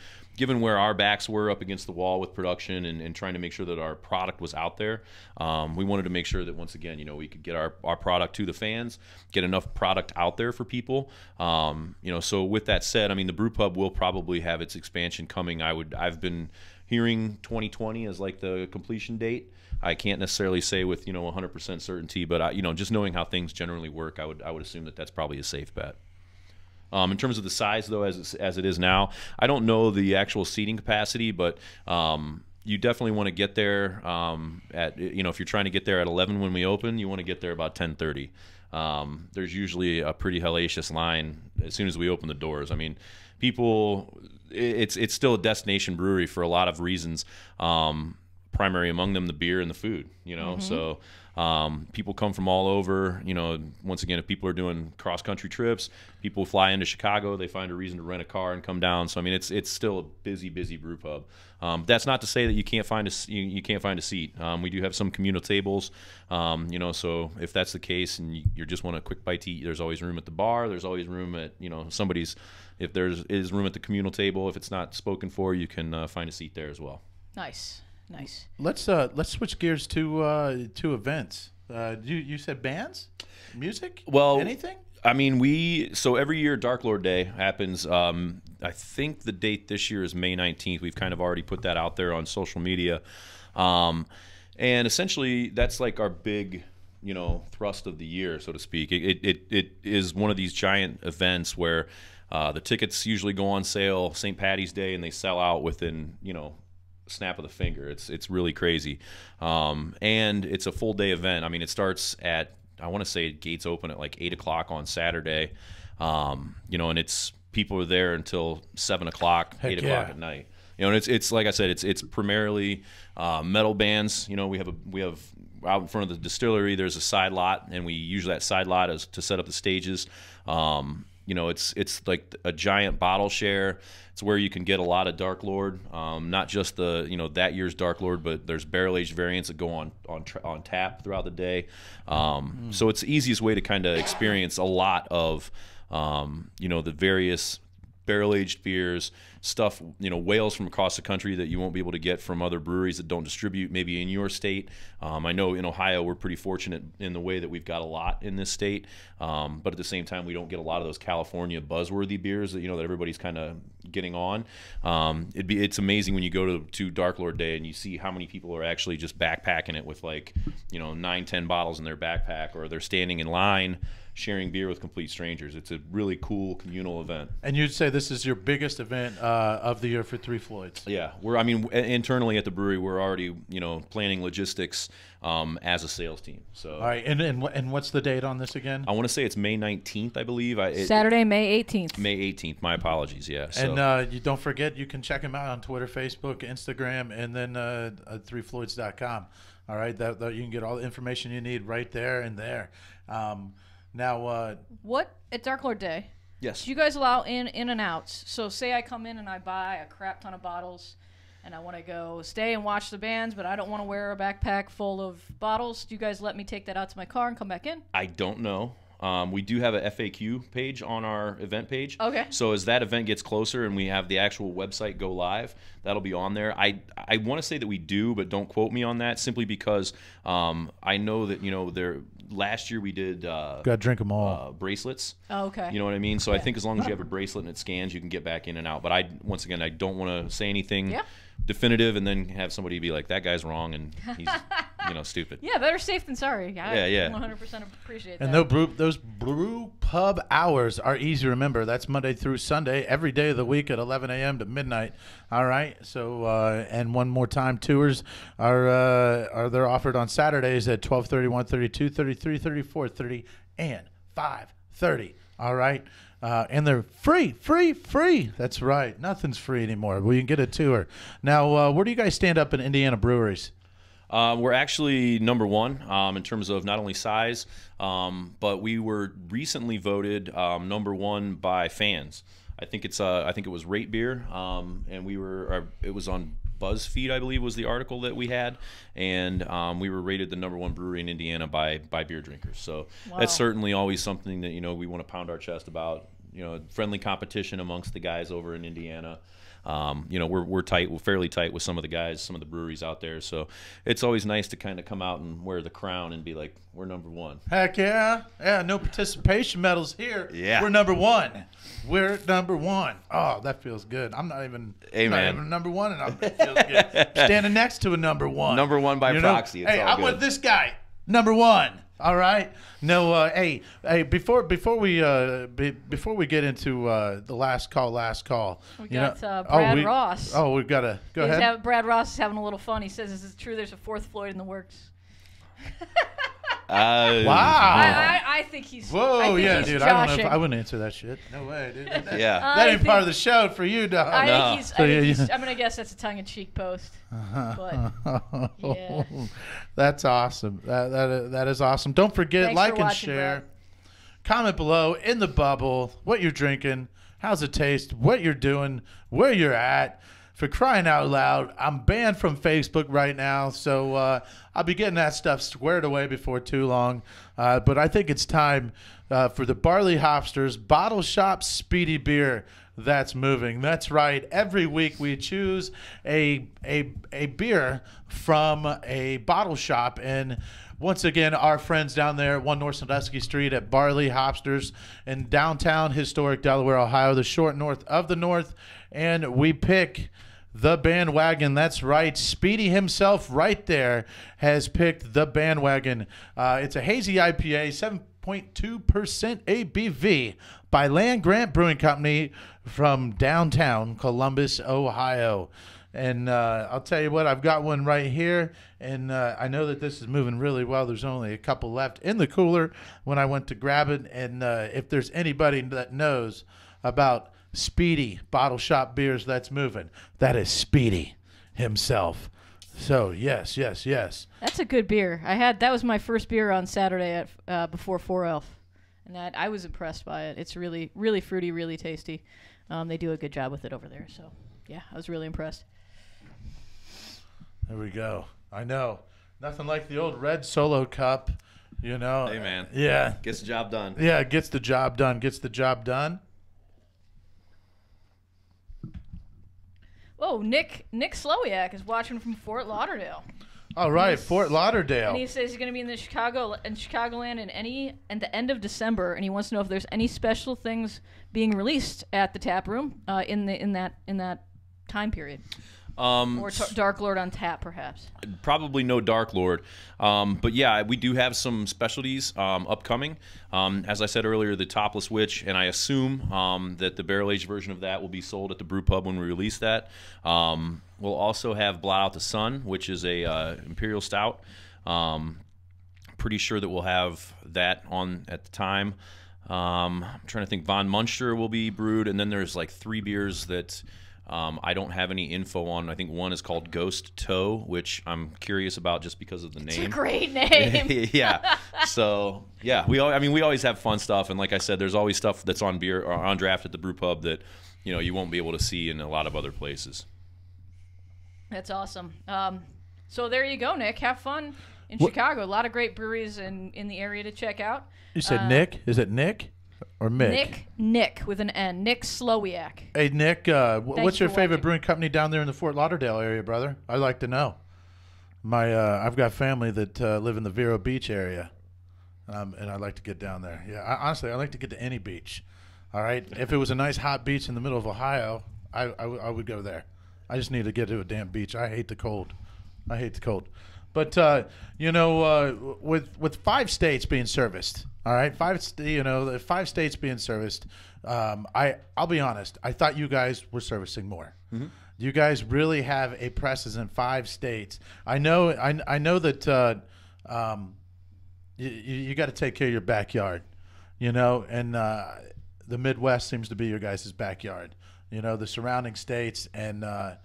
where our backs were up against the wall with production and trying to make sure that our product was out there, we wanted to make sure that once again, we could get our product to the fans, get enough product out there for people. So with that said, I mean, the brew pub will probably have its expansion coming. I've been hearing 2020 as like the completion date. I can't necessarily say with 100% certainty, but just knowing how things generally work, I would assume that that's probably a safe bet. In terms of the size, though, as it is now, I don't know the actual seating capacity, but you definitely want to get there if you're trying to get there at 11 when we open, you want to get there about 10:30. There's usually a pretty hellacious line as soon as we open the doors. I mean, people, it's still a destination brewery for a lot of reasons. Primary among them, the beer and the food. So People come from all over. You know, once again, if people are doing cross country trips, people fly into Chicago, they find a reason to rent a car and come down. So I mean, it's still a busy brew pub. That's not to say that you can't find you can't find a seat. We do have some communal tables. You know, so if that's the case and you just want a quick bite to eat, there's always room at the bar. There's always room at, you know, if there is room at the communal table. If it's not spoken for, you can find a seat there as well. Nice. Let's switch gears to events. You said bands, music, well, anything? I mean, so every year Dark Lord Day happens. I think the date this year is May 19th. We've kind of already put that out there on social media, and essentially that's like our big, you know, thrust of the year, so to speak. It is one of these giant events where the tickets usually go on sale St. Patty's Day and they sell out within, you know, snap of the finger. It's really crazy, and it's a full day event. I mean, it starts at, I want to say gates open at like 8 o'clock on Saturday, you know, and it's people are there until 7 o'clock, 8 o'clock at night. You know, and it's like I said, it's primarily metal bands. You know, we have out in front of the distillery. There's a side lot, and we use that side lot as to set up the stages. You know, it's like a giant bottle share. It's where you can get a lot of Dark Lord, not just the, you know, that year's Dark Lord, but there's barrel aged variants that go on tap throughout the day. So it's the easiest way to kind of experience a lot of, you know, the various barrel aged beers, stuff, you know, whales from across the country that you won't be able to get from other breweries that don't distribute maybe in your state. I know in Ohio we're pretty fortunate in the way that we've got a lot in this state, but at the same time we don't get a lot of those California buzzworthy beers that, you know, that everybody's kind of getting on. It's amazing when you go to Dark Lord Day and you see how many people are actually just backpacking it with, like, you know, 9-10 bottles in their backpack, or they're standing in line sharing beer with complete strangers. It's a really cool communal event. And you'd say this is your biggest event of the year for Three Floyds? Yeah, internally at the brewery, we're already, you know, planning logistics as a sales team. So, all right, and what's the date on this again? I want to say it's May 19th, I believe. Saturday, May 18th. May 18th. My apologies. Yeah. So. And you don't forget, you can check them out on Twitter, Facebook, Instagram, and then threefloyds.com. All right, that you can get all the information you need right there and there. Now, what at Dark Lord Day? Yes. Do you guys allow in and outs? So say I come in and I buy a crap ton of bottles, and I want to go stay and watch the bands, but I don't want to wear a backpack full of bottles. Do you guys let me take that out to my car and come back in? I don't know. We do have a FAQ page on our event page. Okay. So as that event gets closer and we have the actual website go live, that'll be on there. I want to say that we do, but don't quote me on that, simply because I know that, you know, last year we did gotta drink them all bracelets. Oh, okay. You know what I mean? So I think as long as you have a bracelet and it scans, you can get back in and out. But I don't want to say anything definitive and then have somebody be like, that guy's wrong and he's you know, stupid. Yeah, better safe than sorry. Yeah. 100% appreciate that. And those brew pub hours are easy to remember. That's Monday through Sunday, every day of the week at 11 a.m. to midnight. All right. So and one more time, tours are they're offered on Saturdays at 12:30, 1:30, 2:30, 3:30, 4:30, and 5:30. All right. And they're free. That's right. Nothing's free anymore. Well, you can get a tour. Now, where do you guys stand up in Indiana breweries? We're actually number one in terms of not only size, but we were recently voted number one by fans. I think it was Rate Beer, and it was on BuzzFeed, I believe, was the article that we had, and we were rated the number one brewery in Indiana by beer drinkers. So that's certainly always something that, you know, we want to pound our chest about. You know, friendly competition amongst the guys over in Indiana. You know, we're fairly tight with some of the guys, some of the breweries out there. So it's always nice to kind of come out and wear the crown and be like, we're number one. Heck yeah. Yeah, no participation medals here. Yeah. We're number one. We're number one. Oh, that feels good. I'm not even, number one, and it feels good. Standing next to a number one. Number one by proxy. It's hey, all I'm good. with this guy. Number one. All right. No. Hey. Before we get into the last call. We got Brad Ross. Oh, we've got to go ahead. Brad Ross is having a little fun. He says, "Is it true? There's a fourth Floyd in the works." Wow. I think he's. Whoa, I think yeah, he's dude. I don't know. If, joshing. I wouldn't answer that shit. No way, dude. Yeah. That ain't part of the show for you, dog. I No. think he's. I think he's I'm gonna guess that's a tongue-in-cheek post. But yeah. That's awesome. That is awesome. Don't forget, Thanks like for and watching, share. Brad. Comment below in the bubble what you're drinking, how's it taste, what you're doing, where you're at. For crying out loud, I'm banned from Facebook right now, so I'll be getting that stuff squared away before too long. But I think it's time for the Barley Hopsters Bottle Shop Speedy Beer that's moving. That's right. Every week we choose a beer from a bottle shop, and once again, our friends down there at 1 North Sandusky Street at Barley Hopsters in downtown historic Delaware, Ohio, the short north of the north, and we pick the bandwagon. That's right. Speedy himself right there has picked the bandwagon. It's a hazy IPA, 7.2% ABV by Land Grant Brewing Company from downtown Columbus, Ohio. And I'll tell you what, I've got one right here, and I know that this is moving really well. There's only a couple left in the cooler when I went to grab it. And if there's anybody that knows about Speedy bottle shop beers that's moving, that is Speedy himself. So yes. That's a good beer. That was my first beer on Saturday at before 4 Elf, and I was impressed by it. It's really, really fruity, really tasty. They do a good job with it over there. So yeah, I was really impressed. There we go. I know. Nothing like the old red Solo cup, you know. Hey, man. Yeah. Gets the job done. Yeah, gets the job done. Gets the job done. Oh, Nick Slowiak is watching from Fort Lauderdale. All right, Fort Lauderdale. And he says he's going to be in Chicagoland at the end of December, and he wants to know if there's any special things being released at the tap room in that time period. Or Dark Lord on tap, perhaps. Probably no Dark Lord. But yeah, we do have some specialties upcoming. As I said earlier, the Topless Witch, and I assume that the barrel-aged version of that will be sold at the brew pub when we release that. We'll also have Blot Out the Sun, which is a Imperial Stout. Pretty sure that we'll have that on at the time. I'm trying to think. Von Munster will be brewed, and then there's like 3 beers that I don't have any info on. I think one is called Ghost Toe, which I'm curious about just because of the name. It's a great name. Yeah. So yeah, we always have fun stuff, and like I said, there's always stuff that's on beer or on draft at the brew pub that you won't be able to see in a lot of other places. That's awesome. So there you go, Nick. Have fun in Chicago. A lot of great breweries in the area to check out. You said Nick? Is it Nick or Mick? Nick with an N. Nick Slowiak. Hey, Nick, what's your for favorite watching. brewing company down there in the Fort Lauderdale area, brother? I'd like to know. I've got family that live in the Vero Beach area, and I'd like to get down there. Yeah, honestly, I'd like to get to any beach. All right? If it was a nice hot beach in the middle of Ohio, I would go there. I just need to get to a damn beach. I hate the cold. But with 5 states being serviced, all right, 5 states being serviced. I'll be honest. I thought you guys were servicing more. Mm-hmm. You guys really have a presence in 5 states. I know that you got to take care of your backyard, and the Midwest seems to be your guys' backyard. The surrounding states and I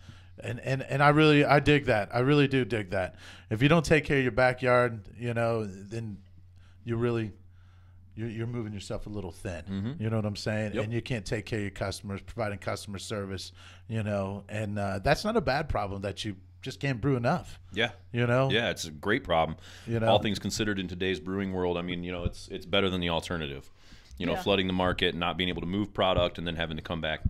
dig that. I really do dig that. If you don't take care of your backyard, then you're moving yourself a little thin. Mm-hmm. You know what I'm saying? Yep. And you can't take care of your customers, providing customer service, and that's not a bad problem that you just can't brew enough. Yeah. Yeah, it's a great problem. All things considered in today's brewing world, I mean, it's better than the alternative. Flooding the market, not being able to move product, and then having to come back,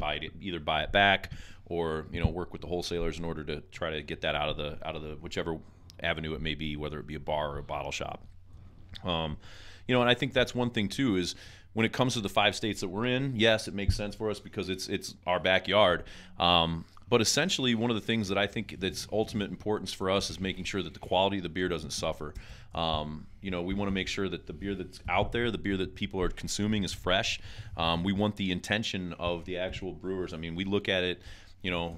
either buy it back or work with the wholesalers in order to try to get that out of the whichever avenue it may be, whether it be a bar or a bottle shop. And I think that's one thing too is when it comes to the 5 states that we're in, yes, it makes sense for us because it's our backyard. But essentially, one of the things that I think that's ultimate importance for us is making sure that the quality of the beer doesn't suffer. We want to make sure that the beer that's out there, the beer that people are consuming, is fresh. We want the intention of the actual brewers. I mean, we look at it,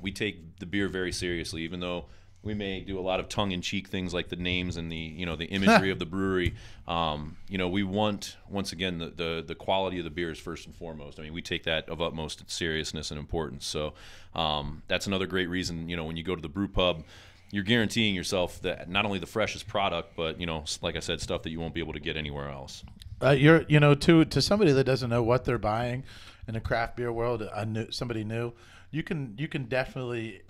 we take the beer very seriously, even though we may do a lot of tongue-in-cheek things like the names and the the imagery of the brewery. We want, once again, the quality of the beer is first and foremost. I mean, we take that of utmost seriousness and importance. So that's another great reason. When you go to the brew pub, you're guaranteeing yourself that not only the freshest product, but like I said, stuff that you won't be able to get anywhere else. To somebody that doesn't know what they're buying in the craft beer world, somebody new, you can definitely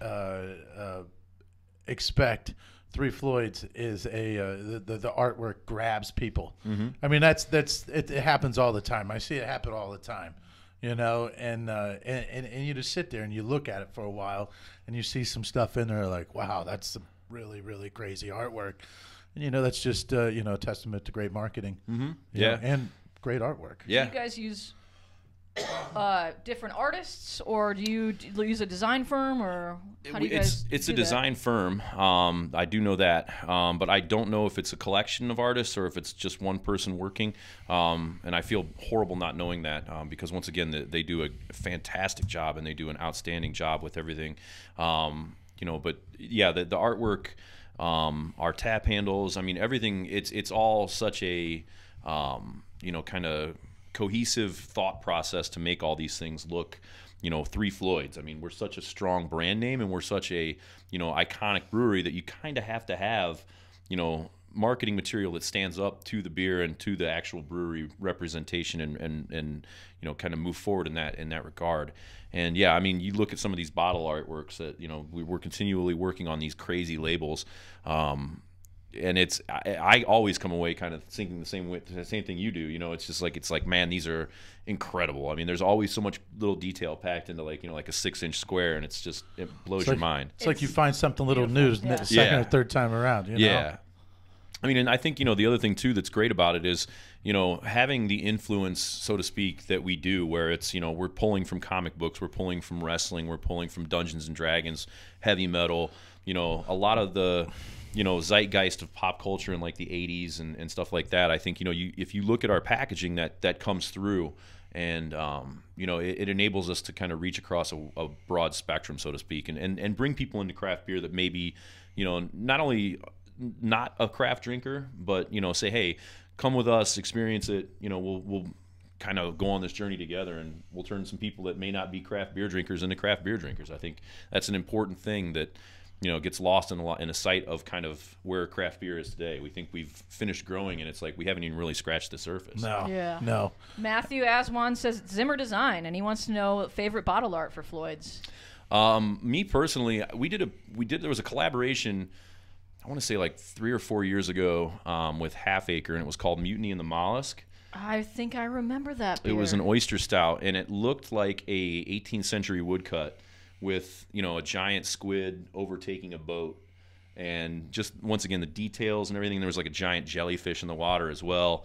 expect Three Floyds is the artwork grabs people. Mm-hmm. I mean it happens all the time. I see it happen all the time, and you just sit there and you look at it for a while and you see some stuff in there like, wow, that's some really, really crazy artwork. And that's just a testament to great marketing. Mm-hmm. And great artwork. Yeah. Do you guys use different artists, or do you use a design firm, or how do you guys It's do a design firm. I do know that, but I don't know if it's a collection of artists or if it's just one person working. And I feel horrible not knowing that, because once again, they do a fantastic job and they do an outstanding job with everything. But yeah, the artwork, our tap handles, I mean, everything. It's all such a kind of cohesive thought process to make all these things look, Three Floyds. I mean, we're such a strong brand name and we're such a, iconic brewery that you kind of have to have, marketing material that stands up to the beer and to the actual brewery representation and kind of move forward in that regard. And yeah, I mean, you look at some of these bottle artworks that, we're continually working on these crazy labels. And I always come away kind of thinking the same thing you do. It's like, man, these are incredible. I mean, there's always so much little detail packed into like a 6-inch square, and it blows your mind. It's like you find something little new the second or third time around. Yeah. I mean, and I think the other thing too that's great about it is having the influence, so to speak, that we do, where it's we're pulling from comic books, we're pulling from wrestling, we're pulling from Dungeons and Dragons, heavy metal, a lot of the zeitgeist of pop culture in like the 80s and stuff like that. I think if you look at our packaging, that comes through, and it enables us to kind of reach across a broad spectrum, so to speak, and bring people into craft beer that maybe not only not a craft drinker, but say, hey, come with us, experience it. We'll kind of go on this journey together, and we'll turn some people that may not be craft beer drinkers into craft beer drinkers. I think that's an important thing that gets lost in a sight of kind of where craft beer is today. We think we've finished growing, and it's like we haven't even really scratched the surface. No. Matthew Aswan says Zimmer Design, and he wants to know favorite bottle art for Floyd's. Me personally, there was a collaboration, I want to say like 3 or 4 years ago, with Half Acre, and it was called Mutiny in the Mollusk. I think I remember that beer. It was an oyster stout, and it looked like a 18th century woodcut with a giant squid overtaking a boat, and just once again the details and everything. There was like a giant jellyfish in the water as well.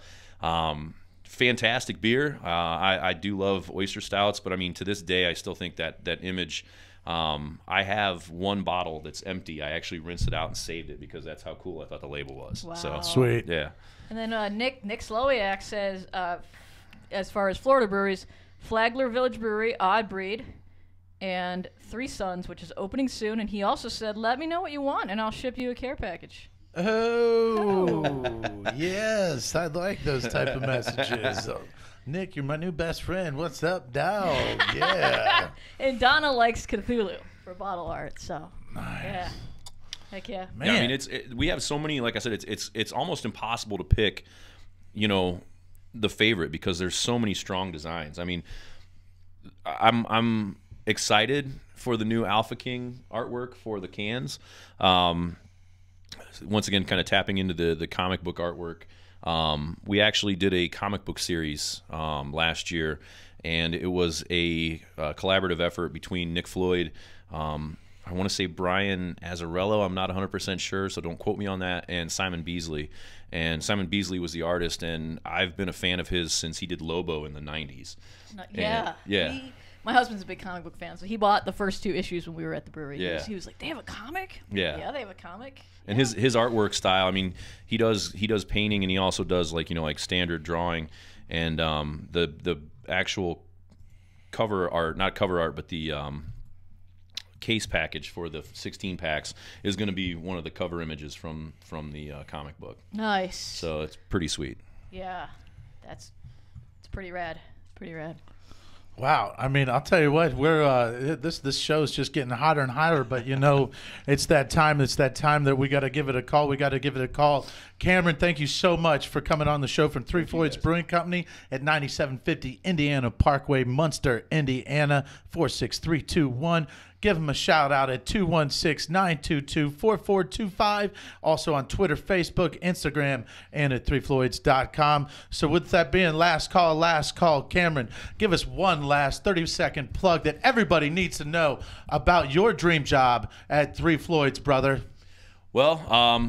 Fantastic beer. I do love oyster stouts, but I mean, to this day I still think that image. I have one bottle that's empty. I actually rinsed it out and saved it because that's how cool I thought the label was. Wow. So sweet. Yeah. And then Nick Slowiak says, as far as Florida breweries, Flagler Village Brewery, Odd Breed, and Three Sons, which is opening soon. And he also said, let me know what you want, and I'll ship you a care package. Oh, yes. I like those type of messages. Nick, you're my new best friend. What's up, dog? Yeah. And Donna likes Cthulhu for bottle art, so. Nice. Yeah. Heck yeah. Man. Yeah, I mean, we have so many, like I said, it's almost impossible to pick, the favorite, because there's so many strong designs. I mean, I'm excited for the new Alpha King artwork for the cans. Once again, kind of tapping into the comic book artwork. We actually did a comic book series last year, and it was a collaborative effort between Nick Floyd, I want to say Brian Azzarello, I'm not 100% sure, so don't quote me on that, and Simon Beasley. And Simon Beasley was the artist, and I've been a fan of his since he did Lobo in the 90s. Yeah. Yeah. My husband's a big comic book fan, so he bought the first 2 issues when we were at the brewery. Yeah. He was like, they have a comic? Yeah. Yeah, they have a comic. And his artwork style, I mean, he does painting, and he also does like standard drawing, and the actual cover art, not cover art, but the case package for the 16 packs is going to be one of the cover images from the comic book. Nice. So it's pretty sweet. Yeah, it's pretty rad. Pretty rad. Wow, I mean, I'll tell you what, we're this show is just getting hotter and hotter. But you know, it's that time. It's that time that we got to give it a call. We got to give it a call. Cameron, thank you so much for coming on the show from Three Floyds Brewing Company at 9750 Indiana Parkway, Munster, Indiana 46321. Give them a shout out at 216-922-4425. Also on Twitter, Facebook, Instagram, and at threefloyds.com. So with that being last call, Cameron, give us one last 30-second plug that everybody needs to know about your dream job at Three Floyds, brother. Well,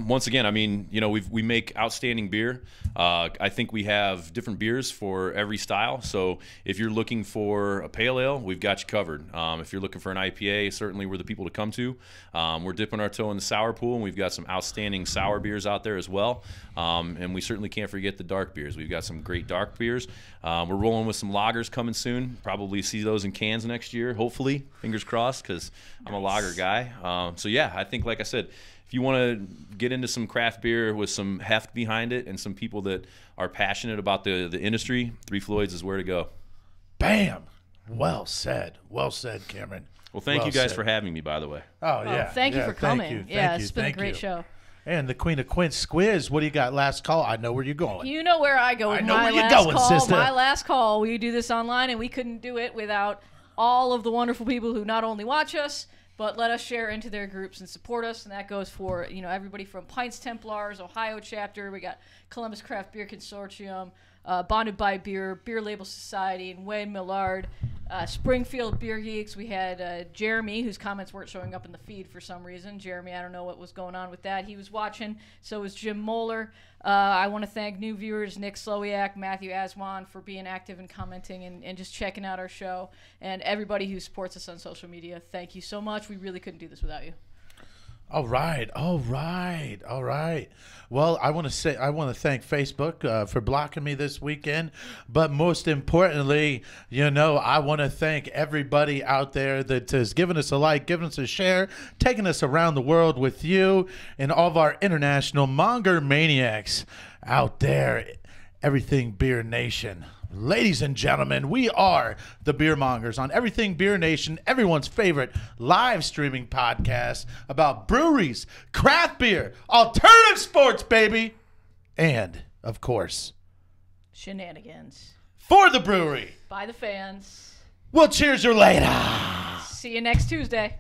once again, I mean, you know, we make outstanding beer. I think we have different beers for every style. So if you're looking for a pale ale, we've got you covered. If you're looking for an IPA, certainly we're the people to come to. We're dipping our toe in the sour pool, and we've got some outstanding sour beers out there as well. And we certainly can't forget the dark beers. We've got some great dark beers. We're rolling with some lagers coming soon. Probably see those in cans next year, hopefully. Fingers crossed, because I'm a lager guy. So, yeah, I think, like I said, if you want to get into some craft beer with some heft behind it and some people that are passionate about the industry, Three Floyds is where to go. Bam! Well said. Well said, Cameron. Well, thank you guys for having me, by the way. Oh, yeah. Thank you for coming. Thank you. It's been a great show. And the Queen of Quince, Squiz, what do you got? Last call. I know where you're going. You know where I go with my last call. My last call. We do this online, and we couldn't do it without all of the wonderful people who not only watch us, but let us share into their groups and support us. And that goes for, you know, everybody from Pints Templars, Ohio chapter. We got Columbus Craft Beer Consortium, Bonded by Beer, Beer Label Society, and Wayne Millard. Springfield Beer Geeks. We had Jeremy, whose comments weren't showing up in the feed for some reason. Jeremy, I don't know what was going on with that. He was watching. So was Jim Moeller. I want to thank new viewers, Nick Slowiak, Matthew Aswan, for being active and commenting and just checking out our show. And everybody who supports us on social media, thank you so much. We really couldn't do this without you. All right. Well, I want to thank Facebook for blocking me this weekend, but most importantly, you know, I want to thank everybody out there that has given us a like, given us a share, taking us around the world with you, and all of our international monger maniacs out there, Everything Beer Nation. Ladies and gentlemen, we are the Beer Mongers on Everything Beer Nation, everyone's favorite live streaming podcast about breweries, craft beer, alternative sports, baby, and, of course, shenanigans. For the brewery. By the fans. We'll cheers you later. See you next Tuesday.